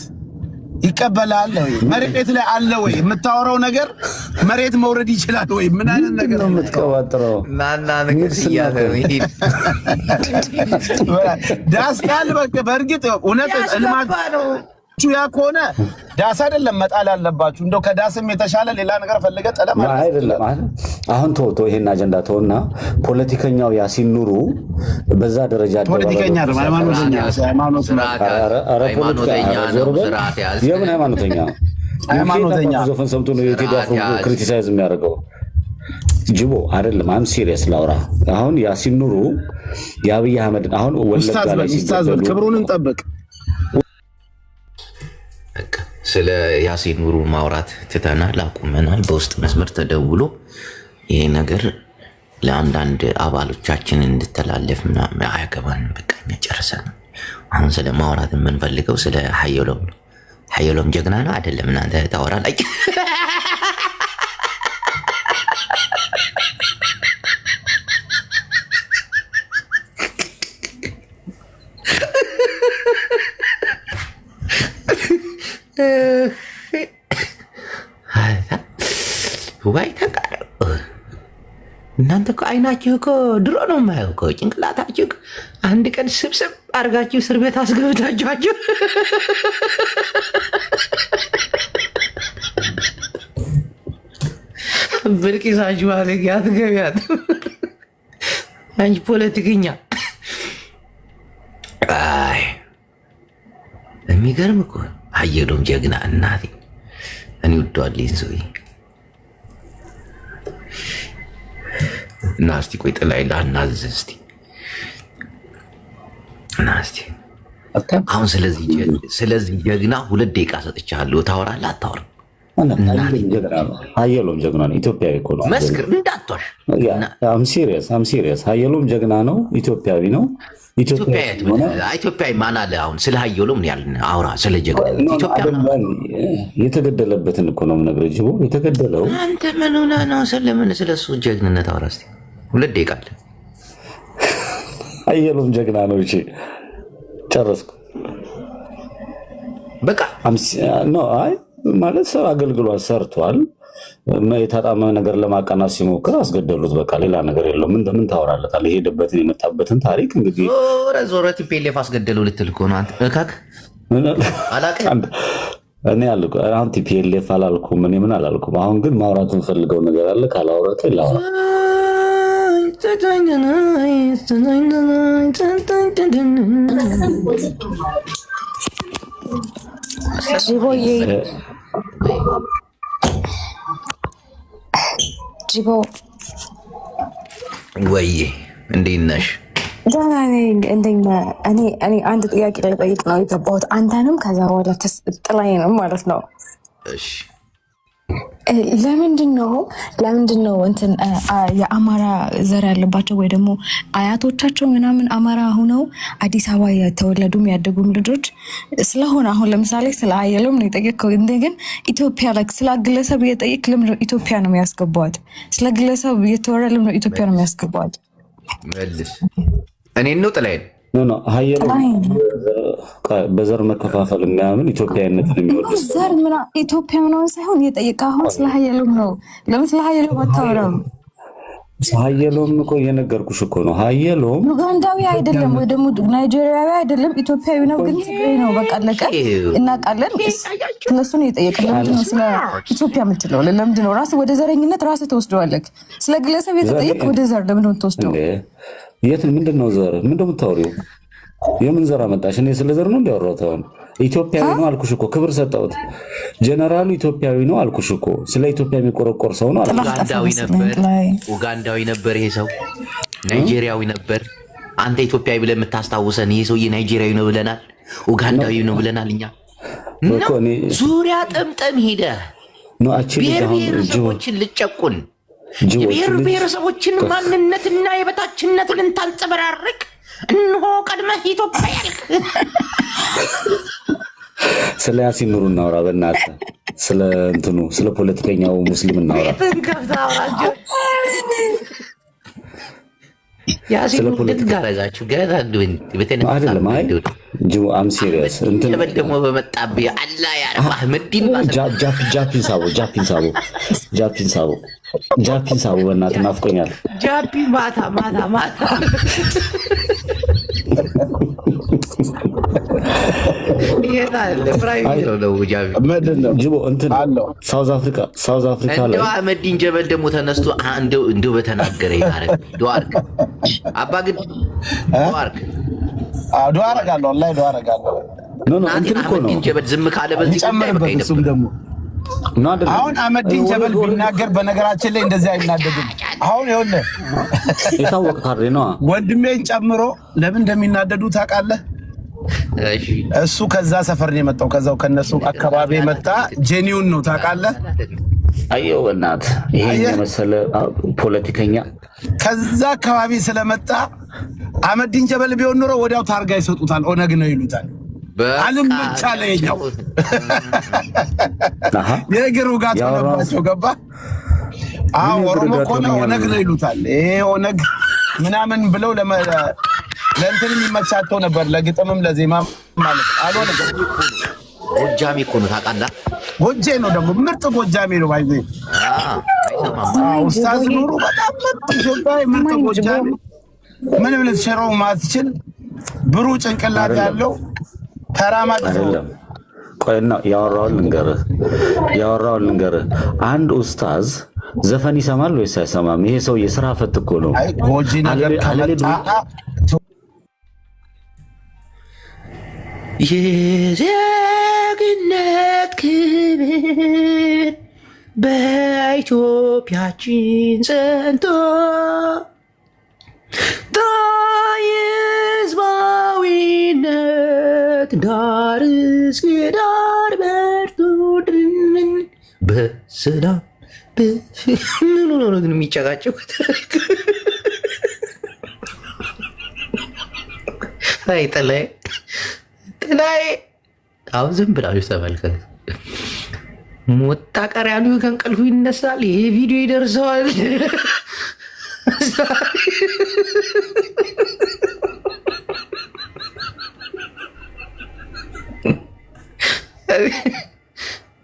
ይቀበላል ወይ? መሬት ላይ አለ ወይ? የምታወራው ነገር መሬት መውረድ ይችላል ወይ? ምን አይነት ነገር ነው የምትቀባጥረው? ናና ንገስ ያለ ወይ ዳስታል በእርግጥ እውነት እልማችሁ ያ ከሆነ ዳስ አይደለም መጣል አለባችሁ። እንደው ከዳስም የተሻለ ሌላ ነገር ፈልገህ ጠለም አይደለም። አሁን ተወው፣ ይሄን አጀንዳ ተውና ፖለቲከኛው ያሲን ኑሩ በዛ ደረጃ ፖለቲከኛ ነው። ሃይማኖተኛ ነው። የምን ሃይማኖተኛ? ዘፈን ሰምቶ ነው የቴዲ አፍሮ ክሪቲሳይዝ የሚያደርገው? ጅቦ አይደለም። አም ሲሪየስ ላውራ። አሁን ያሲን ኑሩ የአብይ አህመድ አሁን ወለጋ ላይ ሲታዘብ ክብሩን እንጠብቅ። ስለ ያሲን ኑሩ ማውራት ትተናል፣ አቁመናል። በውስጥ መስመር ተደውሎ ይሄ ነገር ለአንዳንድ አባሎቻችን እንድተላለፍ ምናምን አያገባንም። በቃ የሚያጨርሰን አሁን ስለ ማውራት የምንፈልገው ስለ ሀየሎም ነው። ሀየሎም ጀግና ነው አይደለም? እናንተ ታወራላችሁ። ወይ ተቃረብ እናንተ እኮ አይናችሁ እኮ ድሮ ነው የማየው እኮ ጭንቅላታችሁ አንድ ቀን ስብስብ አድርጋችሁ እስር ቤት አስገብታችኋችሁ ብርቂሳችሁ ማለት ያትገቢያት አንቺ ፖለቲከኛ። አይ የሚገርም እኮ ሀየሎም ጀግና እናቴ እኔ ወደዋለኝ ሰውዬ። እና እስቲ ቆይ ጥላይ ላናዝዝ እስቲ እና እስቲ አሁን ስለዚህ ጀግና 2 ደቂቃ ሰጥቻለሁ። ታወራለህ አታወራም? ሀየሎም ጀግና ነው። ኢትዮጵያዊ እኮ ነው። መስክር እንዳትዋሽ። አም ሲሪየስ ሀየሎም ጀግና ነው። ኢትዮጵያዊ ነው። ኢትዮጵያዊ ማን አለ? አሁን ስለ ሀየሎም ያልን አውራ። ስለ ጀግና ኢትዮጵያ የተገደለበትን እኮ ነው የምነግርህ ጅቦ። የተገደለው አንተ ምን ሆነህ ነው? ስለምን ስለሱ ጀግንነት አውራ እስቲ። 2 ደቂቃ አለ። ሀየሎም ጀግና ነው። እሺ ጨረስኩ በቃ። አይ ማለት ሰው አገልግሏል፣ ሰርቷል። የታጣመ ነገር ለማቀናት ሲሞክር አስገደሉት። በቃ ሌላ ነገር የለውም። ምን ታወራለታል? የሄደበትን የመጣበትን ታሪክ እንግዲህ ዞረ ቲፒኤልኤፍ አስገደሉ ልትል እኮ ነው አንተ። እካክ አላውቅም እኔ አልኩ። አሁን ቲፒኤልኤፍ አላልኩም። እኔ ምን አላልኩም። አሁን ግን ማውራት የምፈልገው ነገር አለ። ካላወራከ ላውራ። ጅቦ ወይ እንዴት ነሽ? ደህና ነኝ። እኔ አንድ ጥያቄ ልጠይቅ ነው የገባሁት፣ አንተንም ከዛ በኋላ ጥላዬንም ማለት ነው። እሺ ለምንድን ነው እንትን የአማራ ዘር ያለባቸው ወይ ደግሞ አያቶቻቸው ምናምን አማራ ሆነው አዲስ አበባ የተወለዱም ያደጉም ልጆች ስለሆነ አሁን ለምሳሌ ስለ ሀየሎም ነው የጠየቅከው፣ ግን ኢትዮጵያ ላይ ስለ ግለሰብ እየጠየቅ ለምን ኢትዮጵያ ነው የሚያስገባት? ስለ ግለሰብ እየተወራ ለምን ኢትዮጵያ ነው የሚያስገባት? መልስ። እኔ ነው ጥላዬን ኖ ሀየሎም በዘር መከፋፈል የሚያምን ኢትዮጵያዊነትን የሚወድ ዘር ኢትዮጵያ ምናምን ሳይሆን እየጠየቀ አሁን ስለ ሀየሎም ነው። ለምን ስለ ሀየሎም አታወራም? ሀየሎም እኮ እየነገርኩሽ እኮ ነው። ሀየሎም ዩጋንዳዊ አይደለም ወይ ደግሞ ናይጄሪያዊ አይደለም፣ ኢትዮጵያዊ ነው። ግን ትግሬ ነው። በቃ አለቀ። እናውቃለን። ስለሱ ነው የጠየቀ። ለምንድን ነው ስለ ኢትዮጵያ የምትለው? ለምንድን ነው ራስህ ወደ ዘረኝነት ራስህ ተወስደዋለህ? ስለ ግለሰብ የተጠየቅ ወደ ዘር ለምንድን ነው የምትወስደው? ምንድን ነው ዘር? ምንድን ነው የምታወሪው? የምን ዘር አመጣሽ? እኔ ስለ ዘር ነው እንዲያወራሁት? አሁን ኢትዮጵያዊ ነው አልኩሽ እኮ፣ ክብር ሰጠሁት። ጀነራሉ ኢትዮጵያዊ ነው አልኩሽ እኮ። ስለ ኢትዮጵያ የሚቆረቆር ሰው ነው። ኡጋንዳዊ ነበር ይሄ ሰው፣ ናይጄሪያዊ ነበር። አንተ ኢትዮጵያዊ ብለህ የምታስታውሰን ይሄ ሰውዬ ናይጄሪያዊ ነው ብለናል፣ ኡጋንዳዊ ነው ብለናል። እኛ ዙሪያ ጥምጥም ሄደህ ብሔር ብሔረሰቦችን ልጨቁን፣ የብሔር ብሔረሰቦችን ማንነትና የበታችነት ልንታንጸበራርቅ እንሆ ቀድመህ ኢትዮጵያ ያልክ። ስለ ያሲን ኑሩ እናውራ በእናትህ። ስለ እንትኑ ስለ ፖለቲከኛው ሙስሊም እናውራ። ያሲን ልትጋረጋችሁ ገና አይደለም። አይ አም ሲሪየስ እንትን ደግሞ በመጣብህ አላህ ያርፋህ። መዲን ጃፒን ሳቡ በእናትህ ናፍቆኛል። ጃፒ ማታ ሳውዝ አፍሪካ ላይ መዲን ጀበል ደግሞ ተነስቶ እንደው በተናገረ ይታረግ ዱአርክ አባ ግን ዱአርጋለሁ ላይ ዱአርጋለሁ እንትን እኮ ነው። ጀበል ዝም ካለ በዚህ ጉዳይ በቃ አሁን አህመዲን ጀበል ቢናገር በነገራችን ላይ እንደዚህ አይናደድም። አሁን ይኸውልህ የታወቀ ካድሬ ነው ወንድሜን ጨምሮ ለምን እንደሚናደዱ ታውቃለህ? እሱ ከዛ ሰፈር ነው የመጣው፣ ከዛው ከነሱ አካባቢ መጣ። ጄኒውን ነው ታውቃለህ? አየው በእናትህ ይሄን የመሰለ ፖለቲከኛ ከዛ አካባቢ ስለመጣ አህመዲን ጀበል ቢሆን ኖሮ ወዲያው ታርጋ ይሰጡታል፣ ኦነግ ነው ይሉታል። አልመቻለኛው የእግር ውጋት ሆነባቸው። ገባ? አዎ ኦሮሞ ከሆነ ኦነግ ነው ይሉታል። ይሄ ኦነግ ምናምን ብለው ለእንትን የሚመቻቸው ነበር፣ ለግጥምም ለዜማም ማለት ነው። አልሆነም። ጎጃሜ እኮ ነው ታውቃለህ? ጎጄ ነው ደግሞ ምርጥ ጎጃሜ ነው። ባይዘ ኡስታዝ ኑሩ በጣም ምርጥ ኢትዮጵያዊ ምርጥ ጎጃሜ፣ ምንም ልትሸረው ማትችል ብሩህ ጭንቅላት ያለው ተራማጅ አይደለም። ቆይና ያወራውን ልንገርህ። አንድ ኡስታዝ ዘፈን ይሰማል ወይስ አይሰማም? ይሄ ሰው የሥራ ፈት እኮ ነው። ጎጂ ነገር ከመጣ የዜግነት ክብር በኢትዮጵያችን ጸንቶ ህዝባዊነት ዳር እስከ ዳር በርቱልን በሰላም ምን ሆኖ ነው ግን የሚጨቃጨቁት? አይ ጥላይ አሁን ዝም ብላችሁ ተመልከቱ። ሞጣ ቀር ያሉ ከእንቅልፉ ይነሳል። ይሄ ቪዲዮ ይደርሰዋል።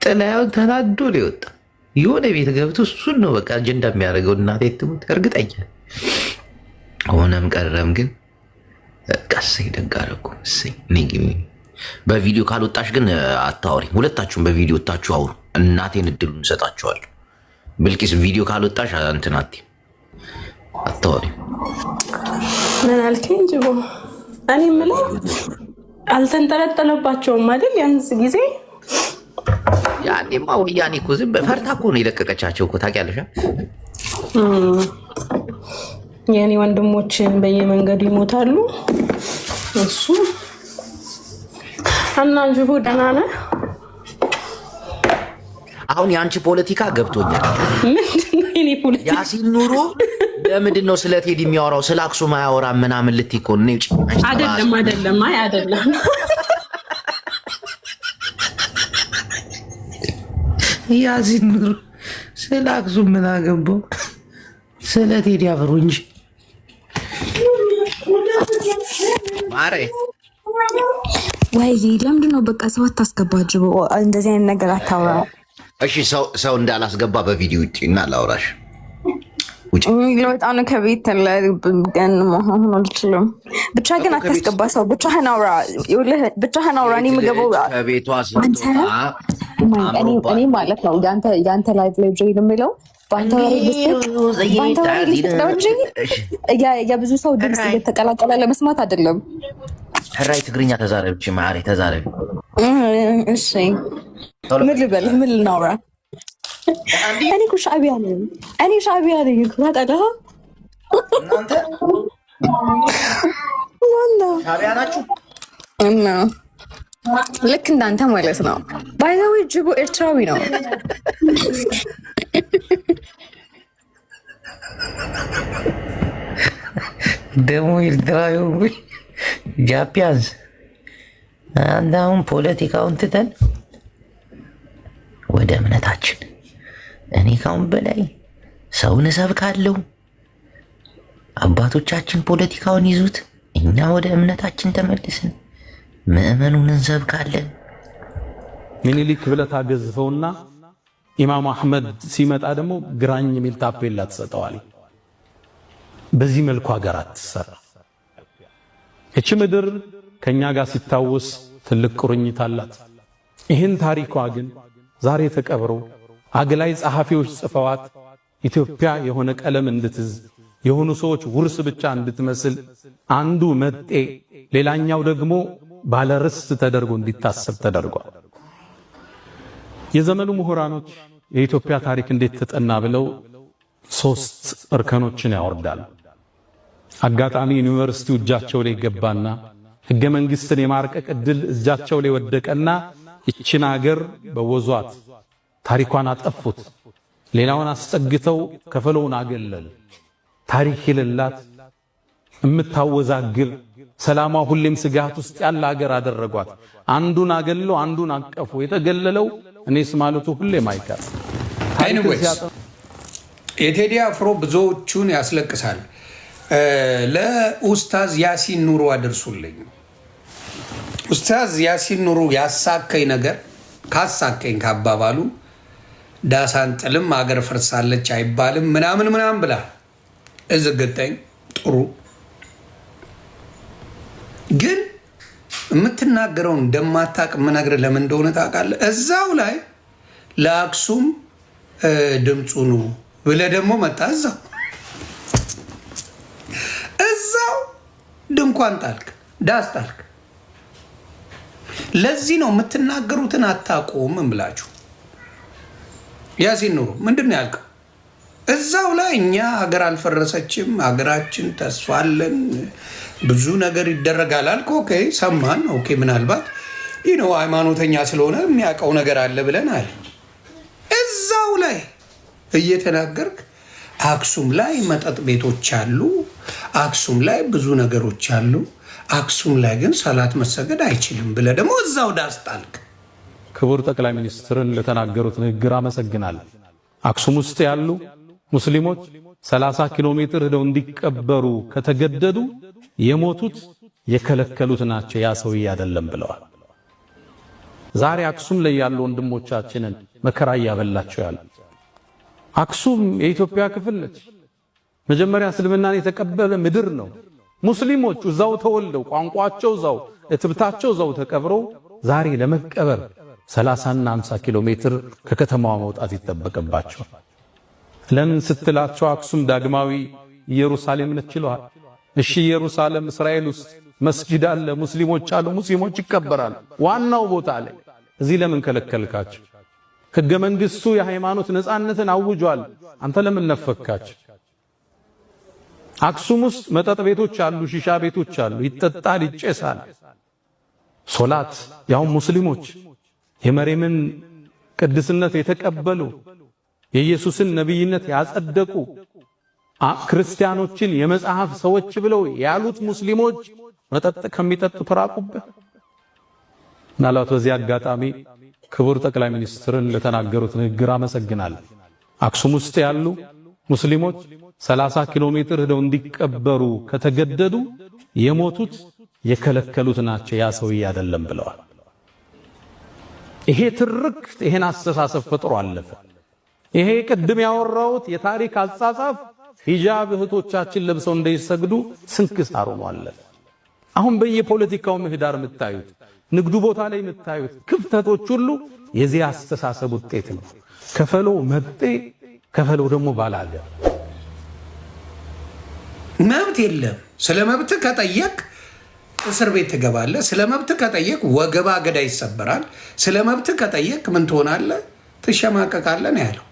ጥላዩን ተናዶ ሊወጣ የሆነ ቤት ገብቶ እሱን ነው በቃ አጀንዳ የሚያደርገው። እናቴ ትሙት እርግጠኛ ሆነም ቀረም ግን ቀሰይ ደጋረኩ በቪዲዮ ካልወጣሽ ግን አታወሪ። ሁለታችሁም በቪዲዮ ወጣችሁ አውሩ። እናቴን እድሉን እንሰጣችኋለሁ። ብልቂስ ቪዲዮ ካልወጣሽ እንትናቴ አታወሪ። ምን አልከኝ ጅቦ? እኔ የምለው አልተንጠለጠለባቸውም አይደል? ያንስ ጊዜ ያኔማ ወያኔ እኮ ዝም በፈርታ እኮ ነው የለቀቀቻቸው እኮ ታውቂያለሽ። የኔ ወንድሞችን በየመንገዱ ይሞታሉ። እሱ እና ጅቦ ደህና ነህ? አሁን የአንቺ ፖለቲካ ገብቶኛል። ምንድነው የኔ ፖለቲካ? ያሲን ኑሩ ለምንድን ነው ስለ ቴዲ የሚያወራው? ስለ አክሱም አያወራም ምናምን ልትይ እኮ ነው። አይደለም አይ አይደለም። ያሲን ኑሩ ስለ አክሱም ምን አገባው? ስለ ቴዲ አብሮ እንጂ ማሬ ወይ ለምንድን ነው በቃ ሰው አታስገባ ጅቦ? እንደዚህ አይነት ነገር አታውራ። እሺ ሰው እንዳላስገባ በቪዲዮ ውጪ እና ላውራሽ ውጪ ለወጣ ነው ከቤት ለቀን መሆን አልችልም። ብቻ ግን አታስገባ ሰው። ብቻህን አውራ፣ ብቻህን አውራ። እኔ የምገባው ከቤቷ ስትወጣ እኔ ማለት ነው ያንተ ላይቭ ላይ ጆይን የሚለው ባንተ ወሬ ልስጥ ነው እንጂ የብዙ ሰው ድምፅ እየተቀላቀለ ለመስማት አይደለም። ህራይ ትግርኛ ተዛረብች ማሪ ተዛረብ። እሺ ምን ልበል? ምን ልናውራ? እኔ እኮ ሻዕቢያ ነኝ። እኮ ታውቃለህ። እናንተ ሻዕቢያ ናችሁ እና ልክ እንዳንተ ማለት ነው። ባይ ዘ ዌይ ጅቦ ኤርትራዊ ነው። ደግሞ ኤርትራዊ ጃፒያንስ አንድ አሁን ፖለቲካውን ትተን ወደ እምነታችን። እኔ ካሁን በላይ ሰውን እሰብካለሁ። አባቶቻችን ፖለቲካውን ይዙት፣ እኛ ወደ እምነታችን ተመልስን ምእመኑን እንሰብካለን። ሚኒሊክ ብለህ ታገዝፈውና ኢማም አህመድ ሲመጣ ደግሞ ግራኝ የሚል ታፔላ ትሰጠዋል። በዚህ መልኩ ሀገር አትሰራ። እቺ ምድር ከኛ ጋር ሲታወስ ትልቅ ቁርኝት አላት። ይህን ታሪኳ ግን ዛሬ ተቀብሮ አግላይ ጸሐፊዎች ጽፈዋት ኢትዮጵያ የሆነ ቀለም እንድትዝ የሆኑ ሰዎች ውርስ ብቻ እንድትመስል አንዱ መጤ ሌላኛው ደግሞ ባለርስት ተደርጎ እንዲታሰብ ተደርጓል። የዘመኑ ምሁራኖች የኢትዮጵያ ታሪክ እንዴት ተጠና ብለው 3 እርከኖችን ያወርዳሉ። አጋጣሚ ዩኒቨርሲቲው እጃቸው ላይ ገባና ህገ መንግስትን የማርቀቅ ዕድል እጃቸው ላይ ወደቀና ይችን ሀገር በወዟት ታሪኳን አጠፉት። ሌላውን አስጠግተው ከፈለውን አገለል። ታሪክ የሌላት እምታወዛግብ ሰላሟ ሁሌም ስጋት ውስጥ ያለ ሀገር አደረጓት። አንዱን አገለው አንዱን አቀፉ። የተገለለው እኔስ ማለቱ ሁሌም አይቀር። የቴዲ አፍሮ ብዙዎቹን ያስለቅሳል። ለኡስታዝ ያሲን ኑሩ አድርሱልኝ። ኡስታዝ ያሲን ኑሩ ያሳከኝ ነገር ካሳከኝ ካባባሉ ዳሳን ጥልም አገር ፈርሳለች አይባልም ምናምን ምናምን ብላ እዝግጠኝ ጥሩ ግን የምትናገረውን እንደማታቅ ምነግር ለምን እንደሆነ ታውቃለህ? እዛው ላይ ለአክሱም ድምፁ ነው ብለህ ደግሞ መጣ እዛው ድንኳን ጣልክ፣ ዳስ ጣልክ። ለዚህ ነው የምትናገሩትን አታውቁም እምላችሁ። ያሲን ኑሩ ምንድን ነው ያልከው? እዛው ላይ እኛ ሀገር አልፈረሰችም፣ ሀገራችን ተስፋ አለን፣ ብዙ ነገር ይደረጋል አልክ። ኦኬ ሰማን። ኦኬ ምናልባት ይህ ነው ሃይማኖተኛ ስለሆነ የሚያውቀው ነገር አለ ብለን አለ። እዛው ላይ እየተናገርክ አክሱም ላይ መጠጥ ቤቶች አሉ፣ አክሱም ላይ ብዙ ነገሮች አሉ፣ አክሱም ላይ ግን ሰላት መሰገድ አይችልም ብለህ ደግሞ እዛው ዳስ ጣልክ። ክቡር ጠቅላይ ሚኒስትርን ለተናገሩት ንግግር አመሰግናለሁ። አክሱም ውስጥ ያሉ ሙስሊሞች 30 ኪሎ ሜትር ሄደው እንዲቀበሩ ከተገደዱ የሞቱት የከለከሉት ናቸው፣ ያ ሰውዬ አይደለም ብለዋል። ዛሬ አክሱም ላይ ያሉ ወንድሞቻችንን መከራ እያበላቸው ያሉ። አክሱም የኢትዮጵያ ክፍል ነች። መጀመሪያ እስልምናን የተቀበለ ምድር ነው። ሙስሊሞች እዛው ተወልደው ቋንቋቸው እዛው እትብታቸው እዛው ተቀብረው ዛሬ ለመቀበር 30 እና 50 ኪሎ ሜትር ከከተማዋ መውጣት ይጠበቅባቸዋል። ለምን ስትላቸው አክሱም ዳግማዊ ኢየሩሳሌም ነች ይለዋል። እሺ ኢየሩሳሌም እስራኤል ውስጥ መስጂድ አለ፣ ሙስሊሞች አሉ፣ ሙስሊሞች ይከበራሉ ዋናው ቦታ ላይ። እዚህ ለምን ከለከልካቸው? ሕገ መንግስቱ የሃይማኖት ነፃነትን አውጇል። አንተ ለምን ነፈካቸው? አክሱም ውስጥ መጠጥ ቤቶች አሉ፣ ሺሻ ቤቶች አሉ፣ ይጠጣል፣ ይጨሳል። ሶላት ያው ሙስሊሞች የመሬምን ቅድስነት የተቀበሉ የኢየሱስን ነብይነት ያጸደቁ ክርስቲያኖችን የመጽሐፍ ሰዎች ብለው ያሉት ሙስሊሞች መጠጥ ከሚጠጡ ተራቁበት። ምናልባት በዚህ አጋጣሚ ክቡር ጠቅላይ ሚኒስትርን ለተናገሩት ንግግር አመሰግናለሁ። አክሱም ውስጥ ያሉ ሙስሊሞች 30 ኪሎ ሜትር ሄደው እንዲቀበሩ ከተገደዱ የሞቱት የከለከሉት ናቸው፣ ያ ሰውዬ አይደለም ብለዋል። ይሄ ትርክት ይሄን አስተሳሰብ ፈጥሮ አለፈ። ይሄ ቅድም ያወራሁት የታሪክ አጻጻፍ ሂጃብ እህቶቻችን ለብሰው እንዳይሰግዱ ስንክሳር ሆኖ አለፈ። አሁን በየፖለቲካው ምህዳር የምታዩት ንግዱ ቦታ ላይ የምታዩት ክፍተቶች ሁሉ የዚህ አስተሳሰብ ውጤት ነው። ከፈለው መጤ ከፈለው ደግሞ ባላገር መብት የለም። ስለ መብት ከጠየቅ እስር ቤት ትገባለህ። ስለ መብት ከጠየቅ ወገባ ገዳ ይሰበራል። ስለ መብት ከጠየቅ ምን ትሆናለህ? ትሸማቀቃለህ ነው ያለው።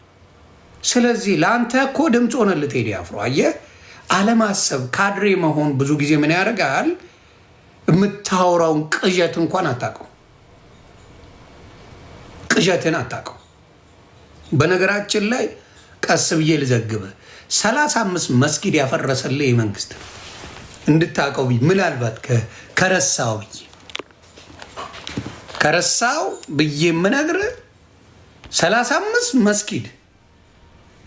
ስለዚህ ለአንተ እኮ ድምፅ ሆነልህ ቴዲ አፍሮ። አየህ፣ አለማሰብ ካድሬ መሆን ብዙ ጊዜ ምን ያደርጋል? የምታወራውን ቅዠት እንኳን አታውቀው፣ ቅዠትን አታውቀው። በነገራችን ላይ ቀስ ብዬ ልዘግበ 35 መስጊድ ያፈረሰልህ የመንግስት እንድታውቀው ብዬ ምናልባት ከረሳው ብዬ የምነግርህ 35 መስጊድ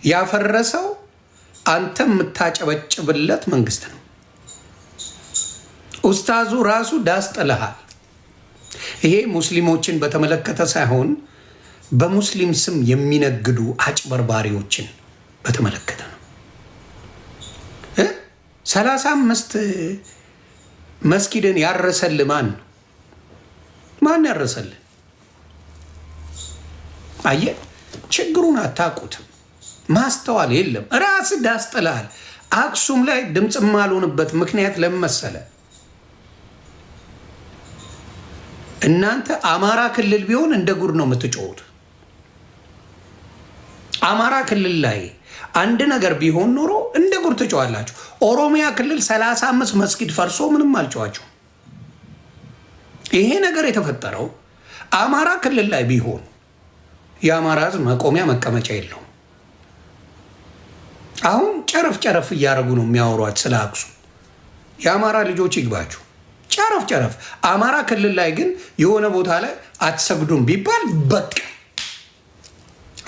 ያፈረሰው አንተ የምታጨበጭብለት መንግስት ነው። ኡስታዙ ራሱ ዳስ ጥለሃል። ይሄ ሙስሊሞችን በተመለከተ ሳይሆን በሙስሊም ስም የሚነግዱ አጭበርባሪዎችን በተመለከተ ነው። 35 መስጊድን ያረሰል ማን ነው? ማን ያረሰል? አየህ፣ ችግሩን አታውቁትም። ማስተዋል የለም። ራስ ዳስ ጥለሃል። አክሱም ላይ ድምፅ ማልሆንበት ምክንያት ለምን መሰለ? እናንተ አማራ ክልል ቢሆን እንደ ጉድ ነው የምትጮሁት። አማራ ክልል ላይ አንድ ነገር ቢሆን ኖሮ እንደ ጉር ትጮዋላችሁ። ኦሮሚያ ክልል 35 መስጊድ ፈርሶ ምንም አልጮዋችሁ። ይሄ ነገር የተፈጠረው አማራ ክልል ላይ ቢሆን የአማራ ህዝብ መቆሚያ መቀመጫ የለውም። አሁን ጨረፍ ጨረፍ እያደረጉ ነው የሚያወሯት ስለ አክሱም። የአማራ ልጆች ይግባችሁ። ጨረፍ ጨረፍ። አማራ ክልል ላይ ግን የሆነ ቦታ ላይ አትሰግዱም ቢባል በቃ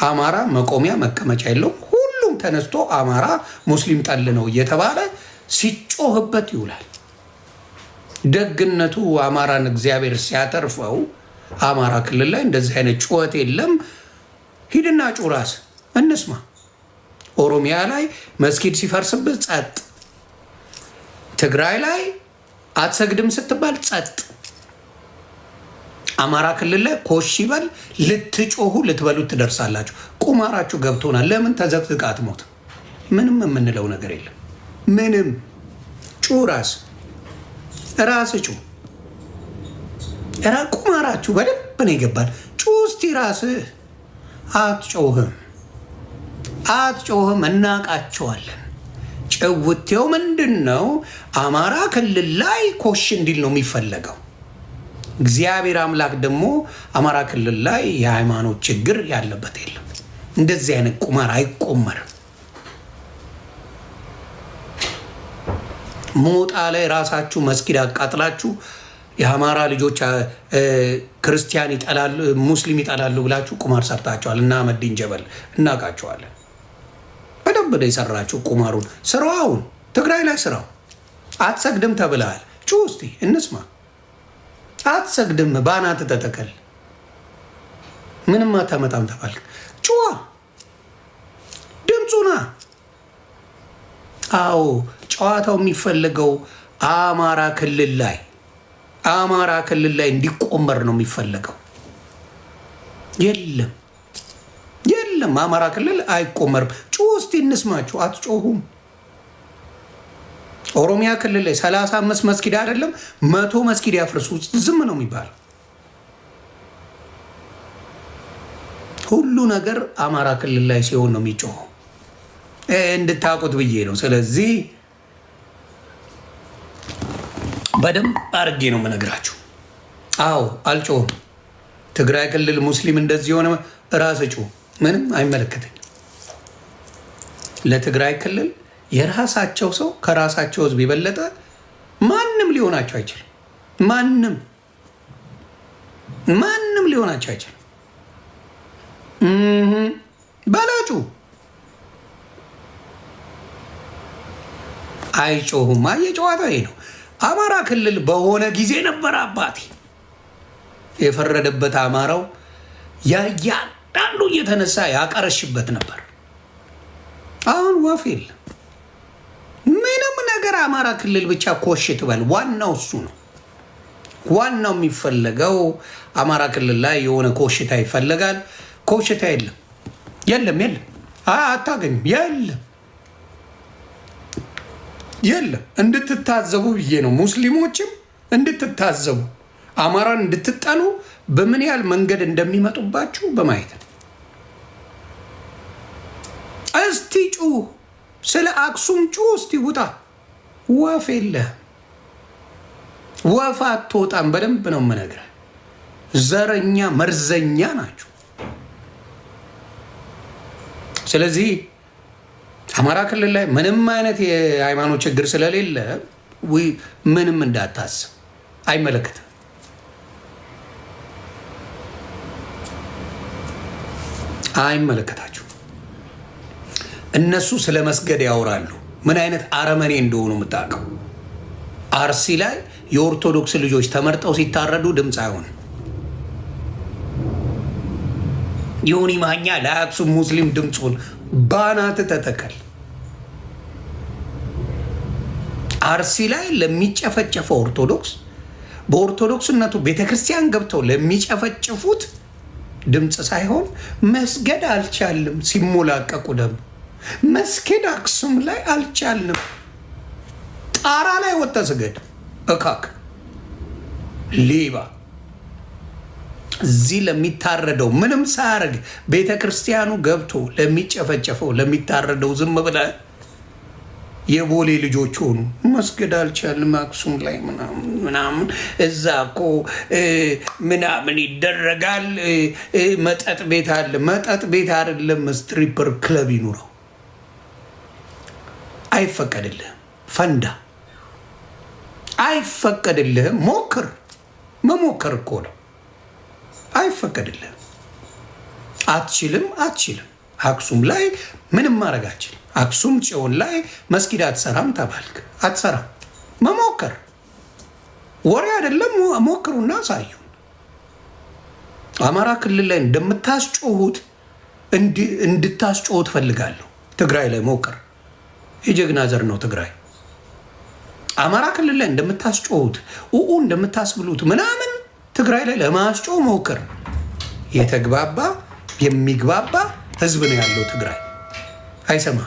አማራ መቆሚያ መቀመጫ የለውም። ሁሉም ተነስቶ አማራ ሙስሊም ጠል ነው እየተባለ ሲጮህበት ይውላል። ደግነቱ አማራን እግዚአብሔር ሲያተርፈው አማራ ክልል ላይ እንደዚህ አይነት ጩኸት የለም። ሂድና ጩራስ እንስማ። ኦሮሚያ ላይ መስጊድ ሲፈርስብህ ጸጥ፣ ትግራይ ላይ አትሰግድም ስትባል ጸጥ፣ አማራ ክልል ላይ ኮሽ ይበል ልትጮሁ ልትበሉ ትደርሳላችሁ። ቁማራችሁ ገብቶናል። ለምን ተዘቅዝቃ አትሞት? ምንም የምንለው ነገር የለም። ምንም ጩራስ ራስ ጩ ቁማራችሁ በደንብ ነው ይገባል። ጩ እስቲ ራስህ። አትጮህም አትጮህም፣ እናቃቸዋለን። ጭውቴው ምንድን ነው? አማራ ክልል ላይ ኮሽ እንዲል ነው የሚፈለገው። እግዚአብሔር አምላክ ደግሞ አማራ ክልል ላይ የሃይማኖት ችግር ያለበት የለም። እንደዚህ አይነት ቁማር አይቆመርም። ሞጣ ላይ ራሳችሁ መስጊድ አቃጥላችሁ የአማራ ልጆች ክርስቲያን ይጠላሉ ሙስሊም ይጠላሉ ብላችሁ ቁማር ሰርታችኋል። እና አህመዲን ጀበል እናውቃቸዋለን። በደንብ ነው የሰራችሁ ቁማሩን። ስራውን ትግራይ ላይ ስራው አትሰግድም ተብለሃል። ጩ እስቲ እንስማ። አትሰግድም ባናት ተተከል ምንም አታመጣም ተባልክ። ጩዋ ድምፁና አዎ ጨዋታው የሚፈለገው አማራ ክልል ላይ እንዲቆመር ነው የሚፈለገው። የለም አማራ ክልል አይቆመርም። ጩ እስቲ እንስማችሁ። አትጮሁም። ኦሮሚያ ክልል ላይ 35 መስጊድ አይደለም 100 መስጊድ ያፍርሱ ዝም ነው የሚባለው። ሁሉ ነገር አማራ ክልል ላይ ሲሆን ነው የሚጮኸው። እንድታውቁት ብዬ ነው። ስለዚህ በደንብ አድርጌ ነው የምነግራችሁ። አዎ አልጮህም። ትግራይ ክልል ሙስሊም እንደዚህ የሆነ ራስ ጩ ምንም አይመለከተኝ። ለትግራይ ክልል የራሳቸው ሰው ከራሳቸው ህዝብ የበለጠ ማንም ሊሆናቸው አይችልም። ማንም ሊሆናቸው አይችልም። በላጩ አይጮሁም። የጨዋታ ይሄ ነው። አማራ ክልል በሆነ ጊዜ ነበር አባቴ የፈረደበት አማራው ያንዳንዱ እየተነሳ ያቀረሽበት ነበር። አሁን ወፍ የለም ምንም ነገር። አማራ ክልል ብቻ ኮሽ ትበል። ዋናው እሱ ነው። ዋናው የሚፈለገው አማራ ክልል ላይ የሆነ ኮሽታ ይፈለጋል። ኮሽታ የለም አታገኝም። የለም እንድትታዘቡ ብዬ ነው። ሙስሊሞችም እንድትታዘቡ አማራን እንድትጠሉ በምን ያህል መንገድ እንደሚመጡባችሁ በማየት ነው። እስቲ ጩ፣ ስለ አክሱም ጩ እስቲ ውጣ። ወፍ የለህም። ወፍ አትወጣም። በደንብ ነው የምነግርህ። ዘረኛ መርዘኛ ናችሁ። ስለዚህ አማራ ክልል ላይ ምንም አይነት የሃይማኖት ችግር ስለሌለ ምንም እንዳታስብ። አይመለከትም። አይመለከታችሁ። እነሱ ስለ መስገድ ያወራሉ። ምን አይነት አረመኔ እንደሆኑ የምታውቀው። አርሲ ላይ የኦርቶዶክስ ልጆች ተመርጠው ሲታረዱ ድምፅ አይሆንም። ዮኒ ማኛ ለአክሱም ሙስሊም ድምፁን ባናት ተተከል። አርሲ ላይ ለሚጨፈጨፈው ኦርቶዶክስ በኦርቶዶክስነቱ ቤተክርስቲያን ገብተው ለሚጨፈጭፉት ድምፅ ሳይሆን መስገድ አልቻልም ሲሞላቀቁ ደግሞ መስገድ አክሱም ላይ አልቻልም። ጣራ ላይ ወጣ ስገድ እካክ ሌባ እዚህ ለሚታረደው ምንም ሳያርግ ቤተክርስቲያኑ ገብቶ ለሚጨፈጨፈው ለሚታረደው ዝም ብለህ የቦሌ ልጆች ሆኑ መስገድ አልቻልም አክሱም ላይ ምናምን እዛ እኮ ምናምን ይደረጋል። መጠጥ ቤት አለ። መጠጥ ቤት አይደለም ስትሪፐር ክለብ ይኑረው። አይፈቀድልህም። ፈንዳ አይፈቀድልህም። ሞክር። መሞከር እኮ ነው። አይፈቀድልህም። አትችልም። አክሱም ላይ ምንም ማድረግ አትችልም። አክሱም ጽዮን ላይ መስጊድ አትሰራም ተባልክ። አትሰራም። መሞከር ወሬ አይደለም። ሞክሩና አሳዩ። አማራ ክልል ላይ እንደምታስጮሁት እንድታስጮሁት ፈልጋለሁ። ትግራይ ላይ ሞክር። የጀግና ዘር ነው ትግራይ። አማራ ክልል ላይ እንደምታስጮሁት እንደምታስብሉት ምናምን ትግራይ ላይ ለማስጮህ ሞክር። የተግባባ የሚግባባ ህዝብ ነው ያለው ትግራይ። አይሰማ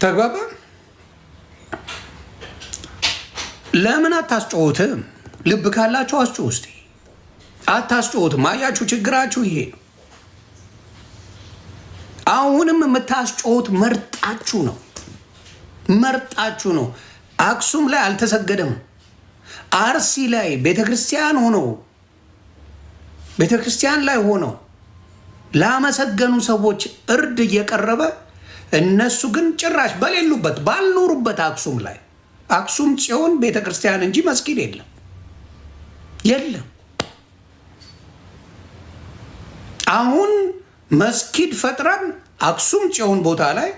ተግባባ። ለምን አታስጮሁትም? ልብ ካላችሁ አስጮሁ። እስቲ አታስጮሁትም? አያችሁ ችግራችሁ ይሄ ነው። አሁንም የምታስጮሁት መርጣችሁ ነው። አክሱም ላይ አልተሰገደም። አርሲ ላይ ቤተክርስቲያን ላይ ሆነው ላመሰገኑ ሰዎች እርድ እየቀረበ እነሱ ግን ጭራሽ በሌሉበት ባልኖሩበት አክሱም ላይ አክሱም ጽዮን ቤተክርስቲያን እንጂ መስጊድ የለም። አሁን መስጊድ ፈጥረን አክሱም ጽዮን ቦታ ላይ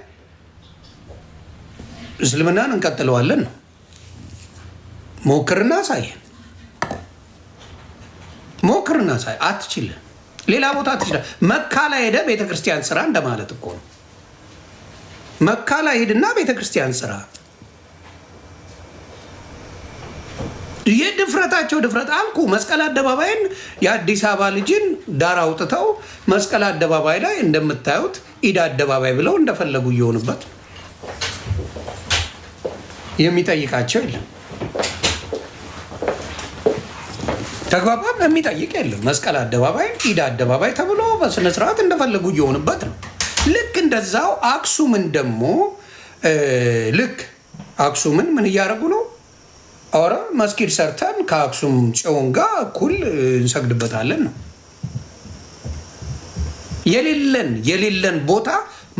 እስልምናን እንቀጥለዋለን ነው። ሞክርና ሳየን። አትችልም። ሌላ ቦታ አትችልም። መካ ላይ ሄደ ቤተክርስቲያን ስራ እንደማለት እኮ ነው። መካ ላይ ሄድና ቤተክርስቲያን ስራ። የድፍረታቸው ድፍረት አልኩ። መስቀል አደባባይን የአዲስ አበባ ልጅን ዳር አውጥተው መስቀል አደባባይ ላይ እንደምታዩት ኢድ አደባባይ ብለው እንደፈለጉ እየሆኑበት የሚጠይቃቸው የለም። ተግባባም። የሚጠይቅ የለም። መስቀል አደባባይ ኢድ አደባባይ ተብሎ በስነስርዓት እንደፈለጉ እየሆኑበት ነው። ልክ እንደዛው አክሱምን ደግሞ ልክ አክሱምን ምን እያደረጉ ነው? አረ መስጊድ ሰርተን ከአክሱም ጽዮን ጋር እኩል እንሰግድበታለን ነው። የሌለን ቦታ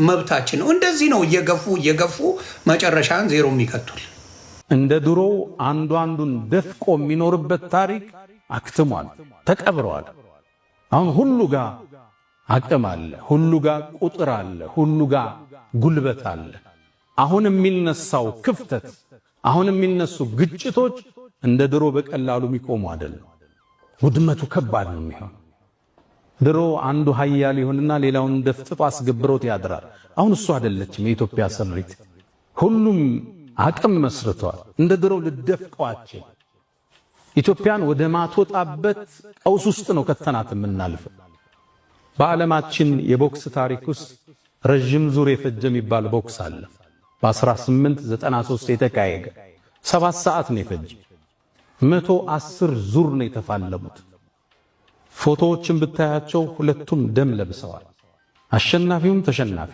መብታችን ነው። እንደዚህ ነው እየገፉ መጨረሻን ዜሮ የሚከቱል። እንደ ድሮ አንዱን ደፍቆ የሚኖርበት ታሪክ አክትሟል፣ ተቀብረዋል። አሁን ሁሉ ጋር አቅም አለ፣ ሁሉ ጋር ቁጥር አለ፣ ሁሉ ጋር ጉልበት አለ። አሁን የሚነሳው ክፍተት፣ አሁን የሚነሱ ግጭቶች እንደ ድሮ በቀላሉ የሚቆሙ አይደለም። ውድመቱ ከባድ ነው የሚሆን። ድሮ አንዱ ኃያል ይሆንና ሌላውን ደፍጥጦ አስገብሮት ያድራል። አሁን እሱ አይደለችም የኢትዮጵያ ስሪት። ሁሉም አቅም መስርተዋል። እንደ ድሮ ልደፍቀዋቸው ኢትዮጵያን ወደ ማትወጣበት ቀውስ ውስጥ ነው ከተናት የምናልፈው። በዓለማችን የቦክስ ታሪክ ውስጥ ረጅም ዙር የፈጀ የሚባል ቦክስ አለ። በ1893 የተካሄደ 7 ሰዓት ነው የፈጀ። 110 ዙር ነው የተፋለሙት። ፎቶዎችን ብታያቸው ሁለቱም ደም ለብሰዋል። አሸናፊውም ተሸናፊ።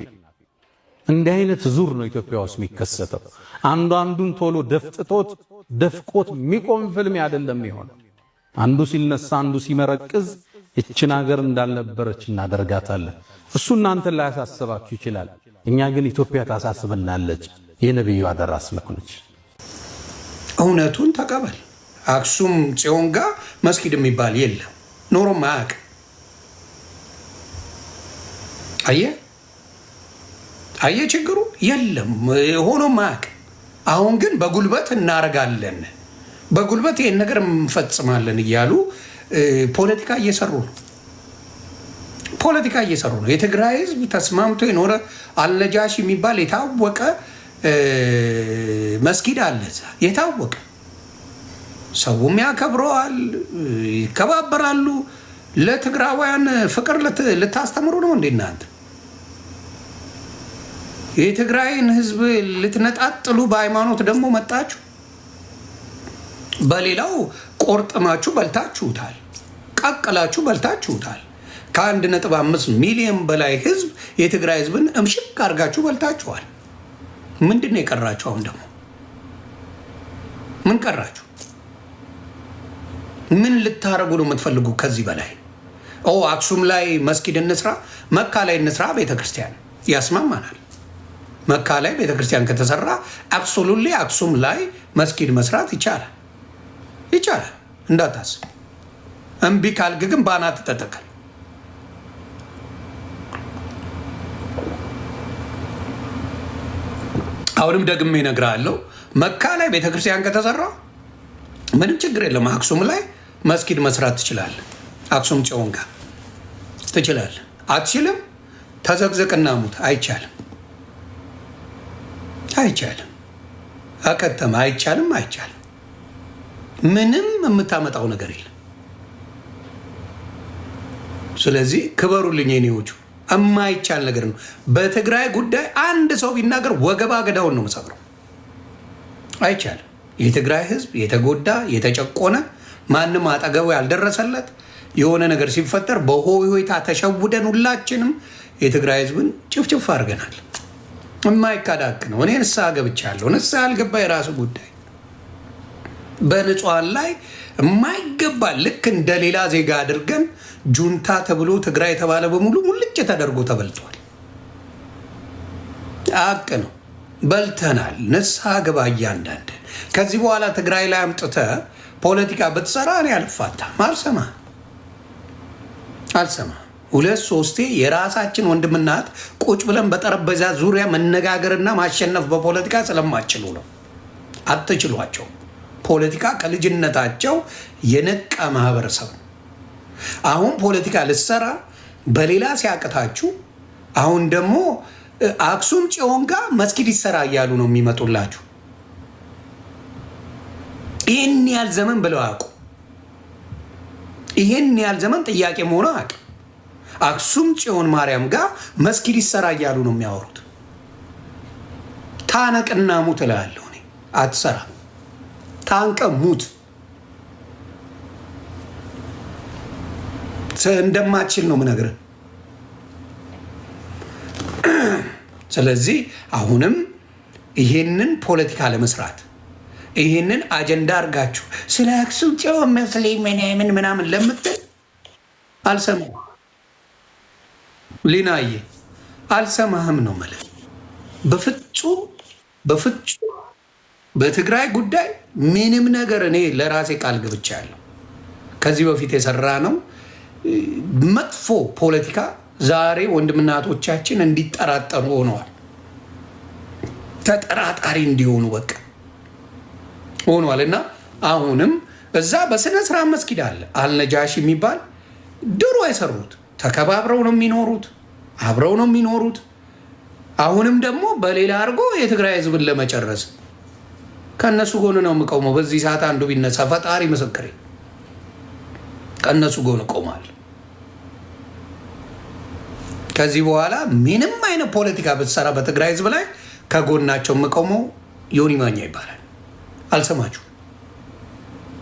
እንዲህ አይነት ዙር ነው ኢትዮጵያ ውስጥ የሚከሰተው። አንዱን ቶሎ ደፍቆት የሚቆም ፍልም አይደለም ይሆን። አንዱ ሲነሳ አንዱ ሲመረቅዝ እችን ሀገር እንዳልነበረች እናደርጋታለን። እሱ እናንተን ላይ ያሳስባችሁ ይችላል። እኛ ግን ኢትዮጵያ ታሳስበናለች። የነብዩ አደራ አስመክኑች። እውነቱን ተቀበል። አክሱም ጽዮን ጋር መስጊድ የሚባል የለም፣ ኖሮም አያውቅም። አየ ችግሩ የለም፣ ሆኖም አያውቅም። አሁን ግን በጉልበት እናረጋለን፣ በጉልበት ይህን ነገር እንፈጽማለን እያሉ ፖለቲካ እየሰሩ ነው። የትግራይ ህዝብ ተስማምቶ የኖረ አልነጃሺ የሚባል የታወቀ መስጊድ አለ፣ የታወቀ ሰውም ያከብረዋል፣ ይከባበራሉ። ለትግራዋያን ፍቅር ልታስተምሩ ነው እንዴ እናንተ? የትግራይን ህዝብ ልትነጣጥሉ በሃይማኖት ደግሞ መጣችሁ። በሌላው ቆርጥማችሁ በልታችሁታል፣ ቀቅላችሁ በልታችሁታል። ከ1.5 ሚሊዮን በላይ ህዝብ የትግራይ ህዝብን እምሽክ አድርጋችሁ በልታችኋል። ምንድን ነው የቀራችሁ? አሁን ደግሞ ምን ቀራችሁ? ምን ልታረጉ ነው የምትፈልጉ ከዚህ በላይ? አክሱም ላይ መስጊድ እንስራ፣ መካ ላይ እንስራ፣ ቤተክርስቲያን ያስማማናል። መካ ላይ ቤተክርስቲያን ከተሰራ አብሶሉትሊ አክሱም ላይ መስጊድ መስራት ይቻላል፣ ይቻላል እንዳታስብ። እምቢ ካልክ ግን ባናት ተተከል። አሁንም ደግሜ እነግርሃለሁ፣ መካ ላይ ቤተክርስቲያን ከተሰራ ምንም ችግር የለም። አክሱም ላይ መስጊድ መስራት ትችላለህ። አክሱም ጽዮን ጋር ትችላለህ። አትችልም? ተዘቅዘቅና ሙት። አይቻልም፣ አይቻልም። አከተመ። አይቻልም፣ አይቻልም። ምንም የምታመጣው ነገር የለም። ስለዚህ ክበሩልኝ የኔዎቹ። የማይቻል ነገር ነው። በትግራይ ጉዳይ አንድ ሰው ቢናገር ወገባ ገዳውን ነው የምሰብረው። አይቻልም። የትግራይ ህዝብ የተጎዳ የተጨቆነ፣ ማንም አጠገቡ ያልደረሰለት የሆነ ነገር ሲፈጠር በሆይታ ተሸውደን ሁላችንም የትግራይ ህዝብን ጭፍጭፍ አድርገናል። የማይካዳክ ነው። እኔ ንስሐ ገብቻለሁ። ንስሐ ያልገባ የራሱ ጉዳይ። በንጹሐን ላይ የማይገባ ልክ እንደ ሌላ ዜጋ አድርገን ጁንታ ተብሎ ትግራይ የተባለ በሙሉ ሙልጭ ተደርጎ ተበልቷል። አቅ ነው። በልተናል። ንስሐ ገባ እያንዳንድ። ከዚህ በኋላ ትግራይ ላይ አምጥተህ ፖለቲካ ብትሰራ እኔ አልፋታም። አልሰማ 2-3 የራሳችን ወንድምናት ቁጭ ብለን በጠረጴዛ ዙሪያ መነጋገርና ማሸነፍ በፖለቲካ ስለማችሉ ነው። አትችሏቸው። ፖለቲካ ከልጅነታቸው የነቃ ማህበረሰብ ነው። አሁን ፖለቲካ ልሰራ በሌላ ሲያቅታችሁ፣ አሁን ደግሞ አክሱም ጽዮን ጋር መስጊድ ይሰራ እያሉ ነው የሚመጡላችሁ። ይህን ያህል ዘመን ብለው አያውቁ። ይህን ያህል ዘመን ጥያቄ መሆኑ አያውቅ። አክሱም ጽዮን ማርያም ጋር መስጊድ ይሰራ እያሉ ነው የሚያወሩት። ታነቅና ሙት እላለሁ እኔ። አትሰራ፣ ታንቀ ሙት። እንደማችል ነው የምነግርህ። ስለዚህ አሁንም ይሄንን ፖለቲካ ለመስራት ይሄንን አጀንዳ አድርጋችሁ ስለ አክሱም ጽዮን መስለኝ ምናምን ለምትል አልሰማህም። ሊናዬ አልሰማህም ነው ማለት። በፍጹም በትግራይ ጉዳይ ምንም ነገር እኔ ለራሴ ቃል ገብቻለሁ። ከዚህ በፊት የሰራ ነው መጥፎ ፖለቲካ ዛሬ ወንድምናቶቻችን እንዲጠራጠሩ ሆነዋል። ተጠራጣሪ እንዲሆኑ በቃ ሆኗል። እና አሁንም እዛ በስነ ስርዓት መስጊድ አለ አልነጃሽ የሚባል ድሮ የሰሩት ተከባብረው ነው የሚኖሩት፣ አብረው ነው የሚኖሩት። አሁንም ደግሞ በሌላ አድርጎ የትግራይ ህዝብን ለመጨረስ ከእነሱ ጎን ነው የምቆመው። በዚህ ሰዓት አንዱ ቢነሳ ፈጣሪ ምስክሬ ከእነሱ ጎን እቆማለሁ። ከዚህ በኋላ ምንም አይነት ፖለቲካ ብትሰራ በትግራይ ህዝብ ላይ ከጎናቸው የምቆመው ዮኒ ማኛ ይባላል። አልሰማችሁ?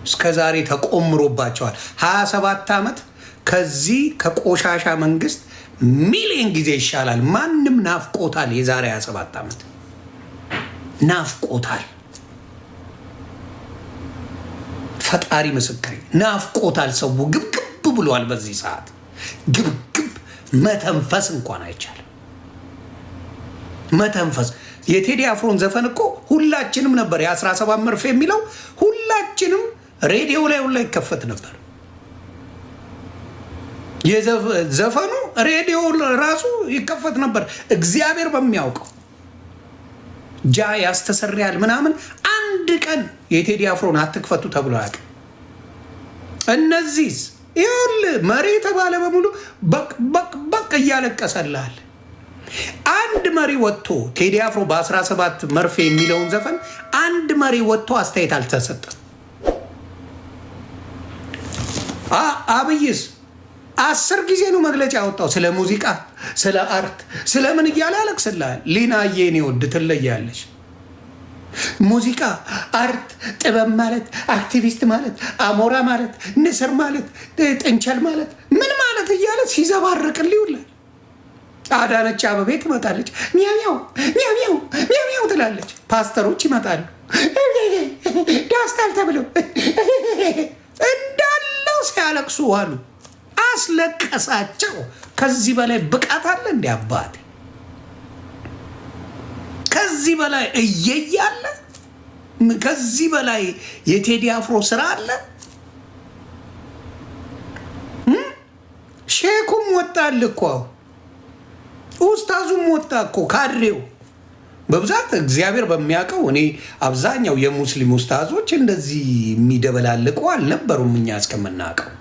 እስከ ዛሬ ተቆምሮባቸዋል። 27 ዓመት ከዚህ ከቆሻሻ መንግስት ሚሊዮን ጊዜ ይሻላል። ማንም ናፍቆታል። የዛሬ 27 ዓመት ናፍቆታል። ፈጣሪ ምስክሬ ናፍቆታል። ሰው ግብግብ ብሏል። በዚህ ሰዓት ግብግብ መተንፈስ እንኳን አይቻልም። መተንፈስ የቴዲ አፍሮን ዘፈን እኮ ሁላችንም ነበር የ17 መርፌ የሚለው ሁላችንም ሬዲዮ ላይ ሁላ ይከፈት ነበር። ዘፈኑ ሬዲዮ ራሱ ይከፈት ነበር። እግዚአብሔር በሚያውቀው ጃ ያስተሰርያል ምናምን አንድ ቀን የቴዲ አፍሮን አትክፈቱ ተብሎ አያውቅም። እነዚህ ይኸውልህ መሪ የተባለ በሙሉ በቅ እያለቀሰልሃል። አንድ መሪ ወጥቶ ቴዲ አፍሮ በ17 መርፌ የሚለውን ዘፈን አንድ መሪ ወጥቶ አስተያየት አልተሰጠም። አብይስ 10 ጊዜ ነው መግለጫ ያወጣው ስለ ሙዚቃ፣ ስለ አርት፣ ስለምን እያለ ያለቅስልሃል። ሊናዬ እኔ ወድ ትለያለች። ሙዚቃ፣ አርት፣ ጥበብ ማለት አክቲቪስት ማለት አሞራ ማለት ንስር ማለት ጥንቸል ማለት ምን ማለት እያለ ሲዘባርቅልህ ይውላል። አዳነች አበቤ ትመጣለች፣ ሚያሚያው ሚያሚያው ሚያሚያው ትላለች። ፓስተሮች ይመጣሉ ዳስታል ተብለው እንዳለው ሲያለቅሱ ዋሉ። አስለቀሳቸው። ከዚህ በላይ ብቃት አለ እንዴ አባቴ? ከዚህ በላይ እየያለ ከዚህ በላይ የቴዲ አፍሮ ስራ አለ? ሼኩም ወጣል እኮ ኡስታዙም ወጣ እኮ ካድሬው በብዛት እግዚአብሔር በሚያውቀው። እኔ አብዛኛው የሙስሊም ኡስታዞች እንደዚህ የሚደበላልቁ አልነበሩም። እኛ እስከምናውቀው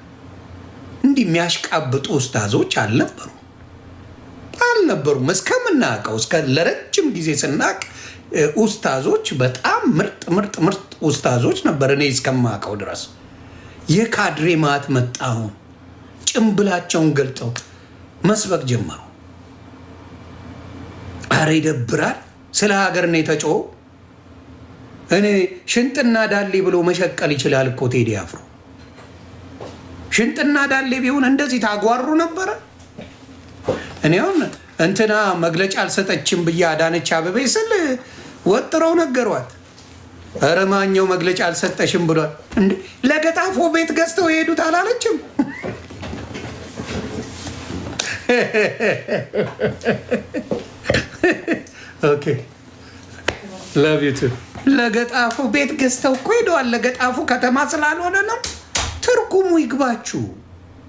እንዲህ የሚያሽቃብጡ ኡስታዞች አልነበሩም እስከምናውቀው። እስከ ለረጅም ጊዜ ስናቅ ኡስታዞች በጣም ምርጥ ኡስታዞች ነበር እኔ እስከማውቀው ድረስ። የካድሬ ማት መጣሁን ጭምብላቸውን ገልጠው መስበክ ጀመሩ። አረ ይደብራል። ስለ ሀገር ነው የተጮኸው። እኔ ሽንጥና ዳሌ ብሎ መሸቀል ይችላል እኮ ቴዲ አፍሮ። ሽንጥና ዳሌ ቢሆን እንደዚህ ታጓሩ ነበረ። እኔ አሁን እንትና መግለጫ አልሰጠችም ብዬ አዳነች አበቤ ስል ወጥረው ነገሯት። ኧረ ማኛው መግለጫ አልሰጠሽም ብሏል። ለገጣፎ ቤት ገዝተው የሄዱት አላለችም? ኦኬ ላቭ ዩ ቱ። ለገጣፉ ቤት ገዝተው እኮ ሄደዋል። ለገጣፉ ከተማ ስላልሆነ ነው። ትርጉሙ ይግባችሁ።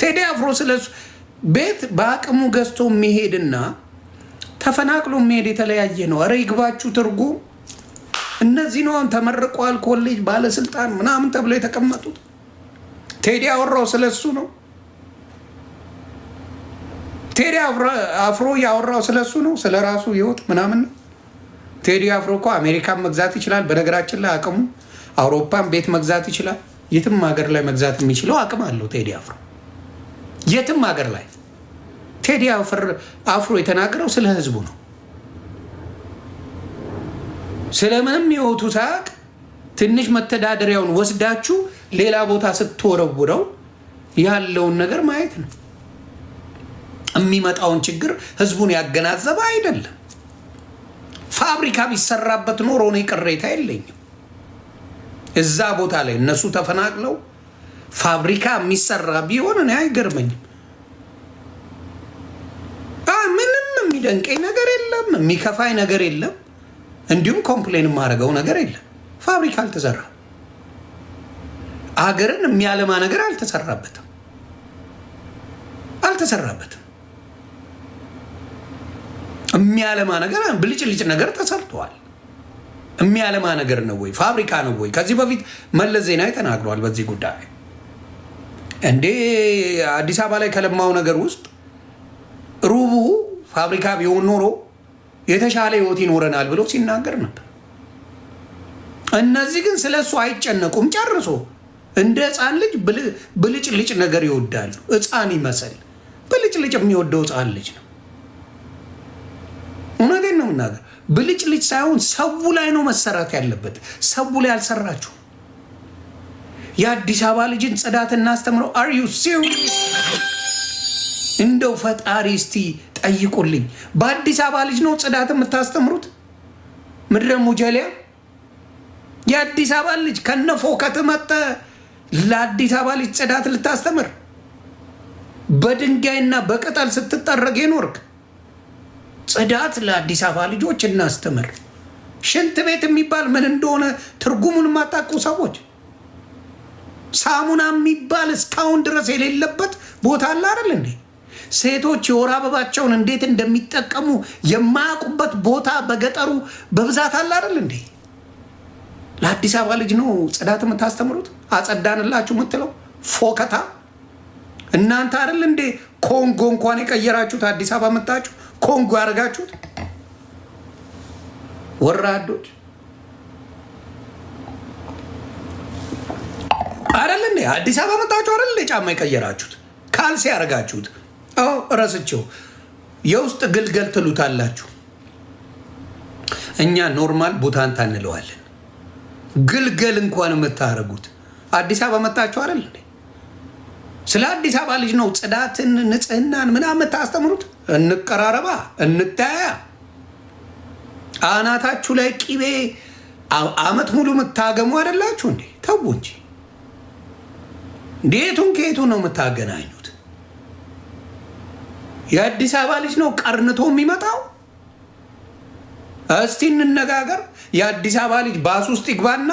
ቴዲ አፍሮ ስለሱ ቤት በአቅሙ ገዝቶ የሚሄድና ተፈናቅሎ የሚሄድ የተለያየ ነው። ኧረ ይግባችሁ ትርጉም። እነዚህ ነው ተመርቋል ኮሌጅ ባለስልጣን ምናምን ተብሎ የተቀመጡት። ቴዲ ያወራው ስለሱ ነው። ቴዲ አፍሮ ያወራው ስለሱ ነው። ስለ ራሱ ህይወት ምናምን ነው። ቴዲ አፍሮ እኮ አሜሪካን መግዛት ይችላል። በነገራችን ላይ አቅሙ አውሮፓን ቤት መግዛት ይችላል። የትም ሀገር ላይ መግዛት የሚችለው አቅም አለው ቴዲ አፍሮ። የትም ሀገር ላይ ቴዲ አፍሮ የተናገረው ስለ ህዝቡ ነው። ስለምንም ህይወቱ ሳያውቅ ትንሽ መተዳደሪያውን ወስዳችሁ ሌላ ቦታ ስትወረውረው ያለውን ነገር ማየት ነው። የሚመጣውን ችግር ህዝቡን ያገናዘበ አይደለም። ፋብሪካ ቢሰራበት ኖሮ እኔ ቅሬታ የለኝም። እዛ ቦታ ላይ እነሱ ተፈናቅለው ፋብሪካ የሚሰራ ቢሆን እኔ አይገርመኝም። ምንም የሚደንቀኝ ነገር የለም፣ የሚከፋኝ ነገር የለም፣ እንዲሁም ኮምፕሌን የማደርገው ነገር የለም። ፋብሪካ አልተሰራም። አገርን የሚያለማ ነገር አልተሰራበትም። የሚያለማ ነገር ብልጭልጭ ነገር ተሰርተዋል። የሚያለማ ነገር ነው ወይ? ፋብሪካ ነው ወይ? ከዚህ በፊት መለስ ዜናዊ ተናግሯል በዚህ ጉዳይ። እንዴ አዲስ አበባ ላይ ከለማው ነገር ውስጥ ሩቡ ፋብሪካ ቢሆን ኖሮ የተሻለ ህይወት ይኖረናል ብሎ ሲናገር ነበር። እነዚህ ግን ስለሱ አይጨነቁም ጨርሶ። እንደ ህፃን ልጅ ብልጭልጭ ነገር ይወዳሉ። ህፃን ይመስል ብልጭልጭ የሚወደው ህፃን ልጅ ነው። እውነቴን ነው የምናገር። ብልጭልጭ ሳይሆን ሰው ላይ ነው መሰራት ያለበት። ሰው ላይ አልሰራችሁ። የአዲስ አበባ ልጅን ጽዳት እናስተምረው። አር ዩ ሲሪየስ? እንደው ፈጣሪ እስቲ ጠይቁልኝ። በአዲስ አበባ ልጅ ነው ጽዳት የምታስተምሩት? ምድረ ሙጀሊያ የአዲስ አበባ ልጅ ከነፎ ከተመጠ ለአዲስ አበባ ልጅ ጽዳት ልታስተምር? በድንጋይና በቅጠል ስትጠረግ የኖርክ ጽዳት ለአዲስ አበባ ልጆች እናስተምር። ሽንት ቤት የሚባል ምን እንደሆነ ትርጉሙን የማታውቁ ሰዎች፣ ሳሙና የሚባል እስካሁን ድረስ የሌለበት ቦታ አለ አይደል እንዴ? ሴቶች የወር አበባቸውን እንዴት እንደሚጠቀሙ የማያውቁበት ቦታ በገጠሩ በብዛት አለ አይደል እንዴ? ለአዲስ አበባ ልጅ ነው ጽዳት የምታስተምሩት? አጸዳንላችሁ የምትለው ፎከታ እናንተ አይደል እንዴ? ኮንጎ እንኳን የቀየራችሁት አዲስ አበባ መጣችሁ ኮንጎ ያደርጋችሁት ወራዶች አይደል እንዴ? አዲስ አበባ መጣችሁ አይደል ጫማ የቀየራችሁት ካልሲ ያደርጋችሁት? አዎ እረስቸው የውስጥ ግልገል ትሉታላችሁ። እኛ ኖርማል ቡታንታ እንለዋለን። ግልገል እንኳን የምታደርጉት አዲስ አበባ መጣችሁ አይደል እንዴ? ስለ አዲስ አበባ ልጅ ነው ጽዳትን፣ ንጽህናን ምናምን የምታስተምሩት። እንቀራረባ፣ እንታያ። አናታችሁ ላይ ቂቤ አመት ሙሉ የምታገሙ አይደላችሁ እንዴ? ተው እንጂ እንዴቱን ከየቱ ነው የምታገናኙት? የአዲስ አበባ ልጅ ነው ቀርንቶ የሚመጣው። እስቲ እንነጋገር። የአዲስ አበባ ልጅ ባስ ውስጥ ይግባና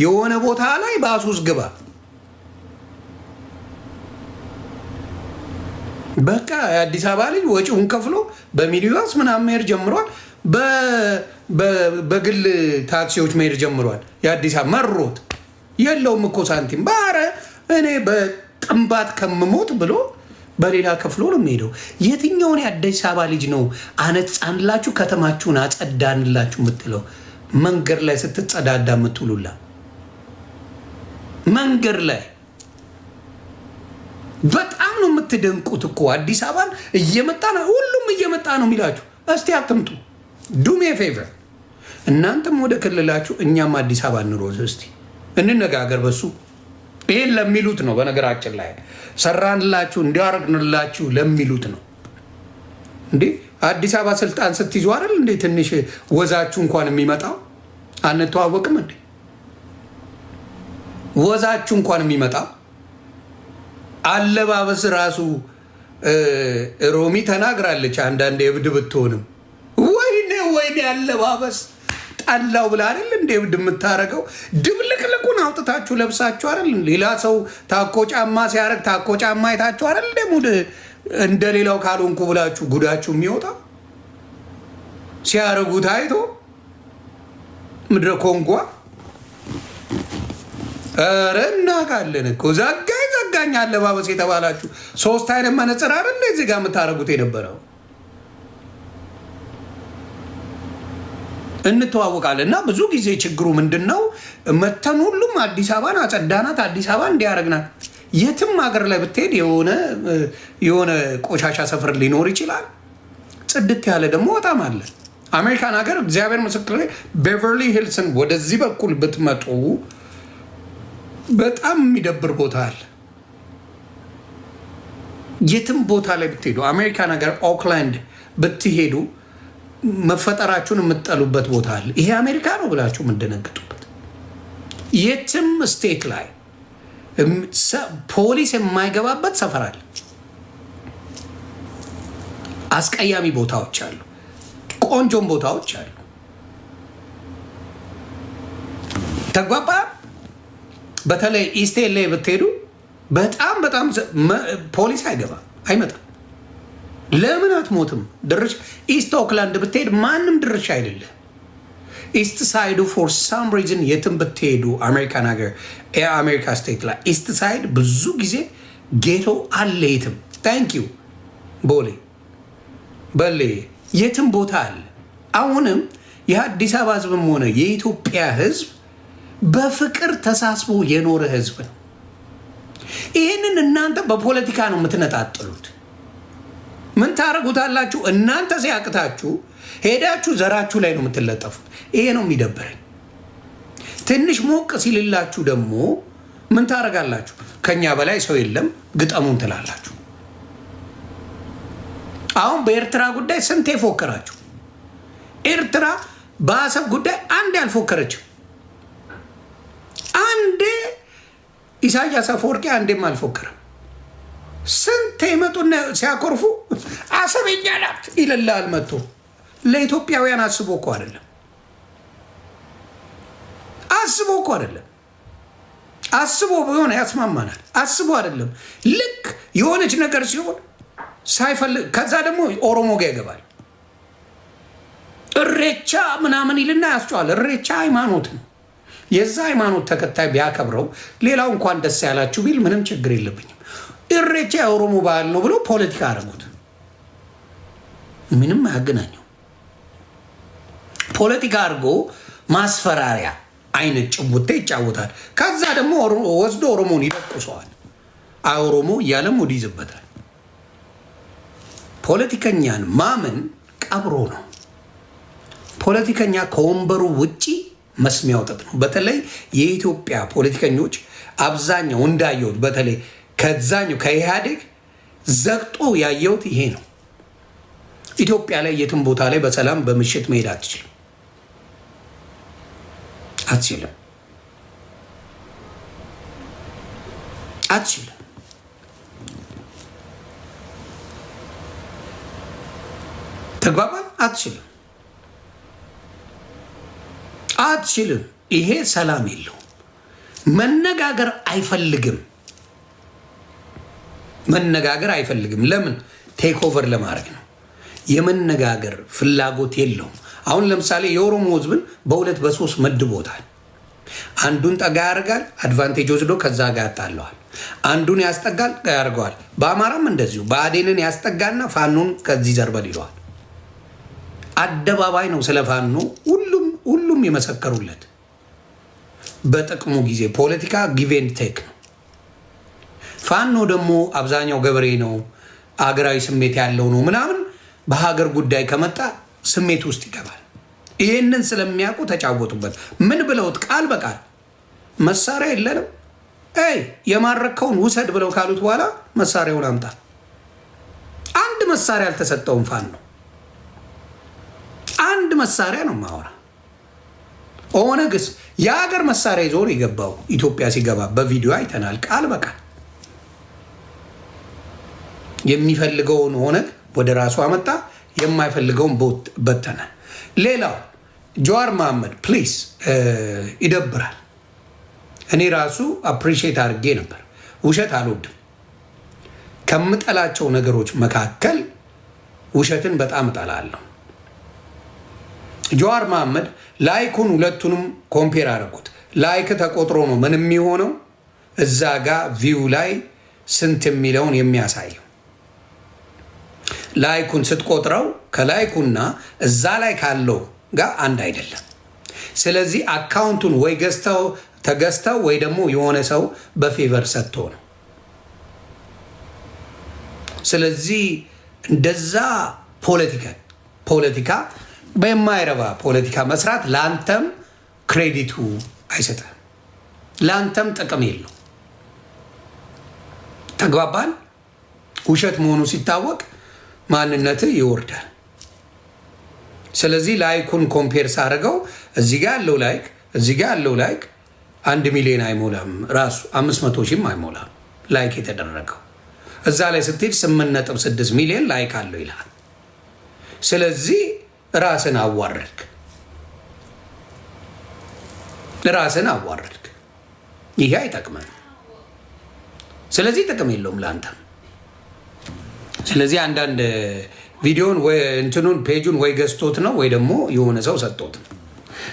የሆነ ቦታ ላይ ባስ ውስጥ ግባ። በቃ የአዲስ አበባ ልጅ ወጪውን ከፍሎ በሚኒባስ ምናምን መሄድ ጀምሯል። በግል ታክሲዎች መሄድ ጀምሯል። የአዲስ አበባ መሮት የለውም እኮ ሳንቲም። ባረ እኔ በጥንባት ከምሞት ብሎ በሌላ ከፍሎ ነው የሚሄደው። የትኛውን የአዲስ አበባ ልጅ ነው አነጻንላችሁ ከተማችሁን አጸዳንላችሁ የምትለው? መንገድ ላይ ስትጸዳዳ የምትውሉላ መንገድ ላይ በጣም ነው የምትደንቁት እኮ። አዲስ አበባን እየመጣ ነው ሁሉም እየመጣ ነው የሚላችሁ። እስቲ አትምጡ። ዱሜ ፌቨር እናንተም ወደ ክልላችሁ እኛም አዲስ አበባ እንሮዝ። እስቲ እንነጋገር በሱ። ይህን ለሚሉት ነው በነገራችን ላይ ሰራንላችሁ እንዲያረግንላችሁ ለሚሉት ነው እንዴ። አዲስ አበባ ስልጣን ስትይዙ አይደል እንዴ ትንሽ ወዛችሁ እንኳን የሚመጣው? አንተዋወቅም እንዴ? ወዛችሁ እንኳን የሚመጣው አለባበስ ራሱ ሮሚ ተናግራለች። አንዳንዴ እብድ ብትሆንም ወይኔ አለባበስ ጠላው ብላ አይደል እንደ እብድ የምታረገው? ድብልቅልቁን አውጥታችሁ ለብሳችሁ አይደል? ሌላ ሰው ታኮ ጫማ ሲያረግ ታኮ ጫማ አይታችሁ አይደል እንደ ሙድ እንደ ሌላው ካልሆንኩ ብላችሁ ጉዳችሁ የሚወጣው ሲያረጉት አይቶ ምድረ ኮንጓ። ኧረ እናውቃለን እኮ ዘጋኝ አለባበስ የተባላችሁ 3 አይነት መነጽር አይደል እዚህ ጋር የምታረጉት የነበረው። እንተዋወቃለን። እና ብዙ ጊዜ ችግሩ ምንድን ነው? መተን ሁሉም አዲስ አበባን አጸዳናት፣ አዲስ አበባ እንዲያረግናት። የትም ሀገር ላይ ብትሄድ የሆነ ቆሻሻ ሰፈር ሊኖር ይችላል። ጽድት ያለ ደግሞ በጣም አለ። አሜሪካን ሀገር እግዚአብሔር ምስክር፣ ቤቨርሊ ሂልስን ወደዚህ በኩል ብትመጡ በጣም የሚደብር ቦታ አለ። የትም ቦታ ላይ ብትሄዱ አሜሪካን ሀገር ኦክላንድ ብትሄዱ መፈጠራችሁን የምትጠሉበት ቦታ አለ። ይሄ አሜሪካ ነው ብላችሁ የምትደነግጡበት። የትም ስቴት ላይ ፖሊስ የማይገባበት ሰፈር አለ። አስቀያሚ ቦታዎች አሉ፣ ቆንጆም ቦታዎች አሉ። ተግባባ። በተለይ ኢስት ኤል ኤ ብትሄዱ በጣም ፖሊስ አይመጣም። ለምን አትሞትም? ድርሽ ኢስት ኦክላንድ ብትሄድ ማንም ድርሽ አይደለም። ኢስት ሳይዱ ፎር ሳም ሪዝን የትም ብትሄዱ አሜሪካን ሀገር የአሜሪካ ስቴት ላይ ኢስት ሳይድ ብዙ ጊዜ ጌቶ አለ። የትም ታንኪዩ ቦሌ በሌ የትም ቦታ አለ። አሁንም የአዲስ አበባ ህዝብም ሆነ የኢትዮጵያ ህዝብ በፍቅር ተሳስቦ የኖረ ህዝብ ነው። ይህንን እናንተ በፖለቲካ ነው የምትነጣጥሉት። ምን ታረጉታላችሁ? እናንተ ሲያቅታችሁ ሄዳችሁ ዘራችሁ ላይ ነው የምትለጠፉት። ይሄ ነው የሚደብረኝ። ትንሽ ሞቅ ሲልላችሁ ደግሞ ምን ታረጋላችሁ? ከኛ በላይ ሰው የለም ግጠሙን ትላላችሁ። አሁን በኤርትራ ጉዳይ ስንቴ ፎከራችሁ? ኤርትራ በአሰብ ጉዳይ አንዴ አልፎከረችም። አንዴ ኢሳያስ አፈወርቂ አንዴም አልፎከረም። ስንት ይመጡና ሲያኮርፉ አሰብ የኛ ናት ይልላል መጥቶ። ለኢትዮጵያውያን አስቦ እኮ አይደለም፣ አስቦ ቢሆን ያስማማናል። አስቦ አይደለም። ልክ የሆነች ነገር ሲሆን ሳይፈልግ ከዛ ደግሞ ኦሮሞ ጋር ይገባል። እሬቻ ምናምን ይልና ያስጨዋል። እሬቻ ሃይማኖት ነው። የዛ ሃይማኖት ተከታይ ቢያከብረው ሌላው እንኳን ደስ ያላችሁ ቢል ምንም ችግር የለብኝም። እሬቻ የኦሮሞ ባህል ነው ብሎ ፖለቲካ አደረጉት። ምንም አያገናኘው። ፖለቲካ አድርጎ ማስፈራሪያ አይነት ጭውቴ ይጫወታል። ከዛ ደግሞ ወስዶ ኦሮሞን ይደቁሰዋል። ኦሮሞ እያለ ሙድ ይዝበታል። ፖለቲከኛን ማመን ቀብሮ ነው። ፖለቲከኛ ከወንበሩ ውጪ መስሚያው ጥጥ ነው። በተለይ የኢትዮጵያ ፖለቲከኞች አብዛኛው እንዳየሁት በተለይ ከዛኛው ከኢህአዴግ ዘግጦ ያየሁት ይሄ ነው። ኢትዮጵያ ላይ የትም ቦታ ላይ በሰላም በምሽት መሄድ አትችልም አትችልም። ተግባባን? አትችልም። ይሄ ሰላም የለውም። መነጋገር አይፈልግም። ለምን? ቴክ ኦቨር ለማድረግ ነው። የመነጋገር ፍላጎት የለውም። አሁን ለምሳሌ የኦሮሞ ህዝብን በሁለት በሶስት መድቦታል። አንዱን ጠጋ ያደርጋል፣ አድቫንቴጅ ወስዶ ከዛ ጋር ያጣለዋል። አንዱን ያስጠጋል ያደርገዋል። በአማራም እንደዚሁ ብአዴንን ያስጠጋና ፋኖን ከዚህ ዘርበል ይለዋል። አደባባይ ነው ስለ ፋኖ ሁሉም የመሰከሩለት። በጥቅሙ ጊዜ ፖለቲካ ጊቭ ኤንድ ቴክ ነው። ፋኖ ደግሞ አብዛኛው ገበሬ ነው፣ አገራዊ ስሜት ያለው ነው ምናምን። በሀገር ጉዳይ ከመጣ ስሜት ውስጥ ይገባል። ይህንን ስለሚያውቁ ተጫወቱበት። ምን ብለውት ቃል በቃል መሳሪያ የለንም የማረከውን ውሰድ ብለው ካሉት በኋላ መሳሪያውን አምጣ። አንድ መሳሪያ አልተሰጠውም ፋኖ ነው። አንድ መሳሪያ ነው ማወራ። ኦነግስ የሀገር መሳሪያ ይዞ የገባው ኢትዮጵያ ሲገባ በቪዲዮ አይተናል። ቃል በቃል የሚፈልገውን ኦነግ ወደ ራሱ አመጣ፣ የማይፈልገውን በተነ። ሌላው ጀዋር መሐመድ ፕሊስ ይደብራል። እኔ ራሱ አፕሪሺየት አድርጌ ነበር። ውሸት አልወድም። ከምጠላቸው ነገሮች መካከል ውሸትን በጣም እጠላለሁ። ጀዋር መሐመድ ላይኩን ሁለቱንም ኮምፔር አደረጉት። ላይክ ተቆጥሮ ነው ምን የሚሆነው እዛ ጋ ቪው ላይ ስንት የሚለውን የሚያሳየው። ላይኩን ስትቆጥረው ከላይኩና እዛ ላይ ካለው ጋር አንድ አይደለም። ስለዚህ አካውንቱን ወይ ተገዝተው ወይ ደግሞ የሆነ ሰው በፌቨር ሰጥቶ ነው። ስለዚህ እንደዛ ፖለቲካ በማይረባ ፖለቲካ መስራት ለአንተም ክሬዲቱ አይሰጥም፣ ለአንተም ጥቅም የለው። ተግባባን? ውሸት መሆኑ ሲታወቅ ማንነትህ ይወርዳል። ስለዚህ ላይኩን ኮምፔር ሳደርገው እዚህ ጋር ያለው ላይክ እዚህ ጋር ያለው ላይክ 1 ሚሊዮን አይሞላም፣ ራሱ 500 ሺህም አይሞላም ላይክ የተደረገው። እዛ ላይ ስትሄድ 8.6 ሚሊዮን ላይክ አለው ይላል። ስለዚህ ራስን አዋረድክ። ይሄ አይጠቅመን። ስለዚህ ጥቅም የለውም ለአንተም። ስለዚህ አንዳንድ ቪዲዮን እንትኑን ፔጁን ወይ ገዝቶት ነው ወይ ደግሞ የሆነ ሰው ሰጥቶት ነው።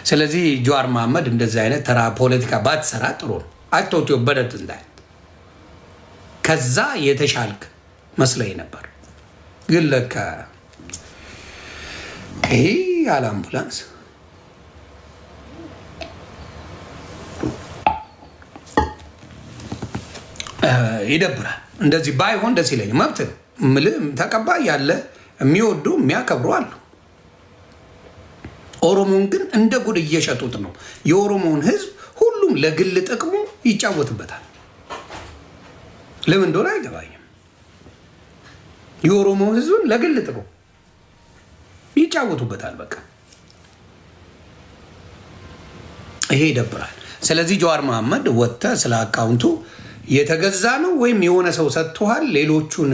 ስለዚህ ጀዋር መሐመድ እንደዚህ አይነት ተራ ፖለቲካ ባትሰራ ጥሩ ነው። አይቶት በደት እንዳይ ከዛ የተሻልክ መስለኝ ነበር። ግን ለካ ይሄ ያለ አምቡላንስ ይደብራል። እንደዚህ ባይሆን ደስ ይለኝ። መብት ነው። ተቀባይ ያለ የሚወዱ የሚያከብሩ አሉ። ኦሮሞን ግን እንደ ጉድ እየሸጡት ነው። የኦሮሞውን ሕዝብ ሁሉም ለግል ጥቅሙ ይጫወትበታል። ለምን እንደሆነ አይገባኝም። የኦሮሞውን ሕዝብን ለግል ጥቅሙ ይጫወቱበታል። በቃ ይሄ ይደብራል። ስለዚህ ጀዋር መሐመድ ወጥተህ ስለ አካውንቱ የተገዛ ነው ወይም የሆነ ሰው ሰጥቶሃል፣ ሌሎቹን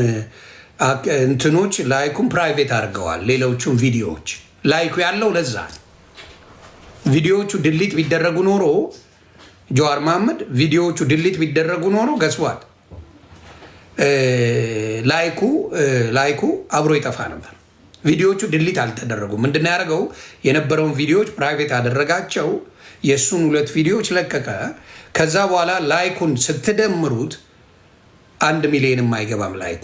እንትኖች ላይኩን ፕራይቬት አድርገዋል። ሌሎቹን ቪዲዮዎች ላይኩ ያለው ለዛ ቪዲዮዎቹ ድሊት ቢደረጉ ኖሮ ጀዋር መሐመድ ቪዲዮዎቹ ድሊት ቢደረጉ ኖሮ ገስዋል ላይኩ አብሮ ይጠፋ ነበር። ቪዲዮዎቹ ድሊት አልተደረጉም። ምንድነው ያደረገው? የነበረውን ቪዲዮዎች ፕራይቬት አደረጋቸው። የእሱን 2 ቪዲዮዎች ለቀቀ። ከዛ በኋላ ላይኩን ስትደምሩት 1 ሚሊዮንም አይገባም ላይኩ።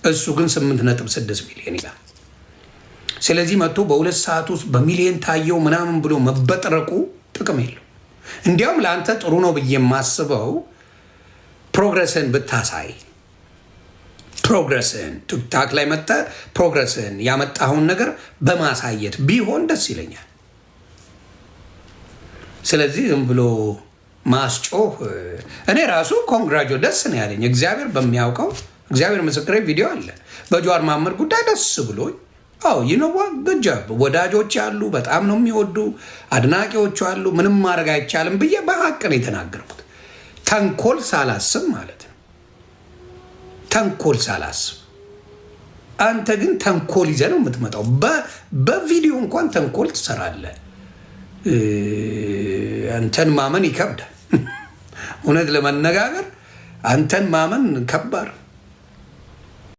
እሱ ግን 8.6 ሚሊዮን ይላል። ስለዚህ መጥቶ በ2 ሰዓት ውስጥ በሚሊዮን ታየው ምናምን ብሎ መበጥረቁ ጥቅም የለው። እንዲያውም ለአንተ ጥሩ ነው ብዬ የማስበው ፕሮግረስን ብታሳይ፣ ፕሮግረስን ቲክታክ ላይ መጣ ፕሮግረስን ያመጣውን ነገር በማሳየት ቢሆን ደስ ይለኛል። ስለዚህ ዝም ብሎ ማስጮህ እኔ ራሱ ኮንግራጆ ደስ ነው ያለኝ። እግዚአብሔር በሚያውቀው እግዚአብሔር ምስክሬ ቪዲዮ አለ በጀዋር መሐመድ ጉዳይ ደስ ብሎኝ። አዎ ይነዋ ግጃ ወዳጆች አሉ፣ በጣም ነው የሚወዱ አድናቂዎች አሉ። ምንም ማድረግ አይቻልም ብዬ በሀቅ ነው የተናገርኩት። ተንኮል ሳላስብ ማለት ነው። ተንኮል ሳላስብ። አንተ ግን ተንኮል ይዘህ ነው የምትመጣው። በቪዲዮ እንኳን ተንኮል ትሰራለህ። አንተን ማመን ይከብዳል። እውነት ለመነጋገር አንተን ማመን ከባድ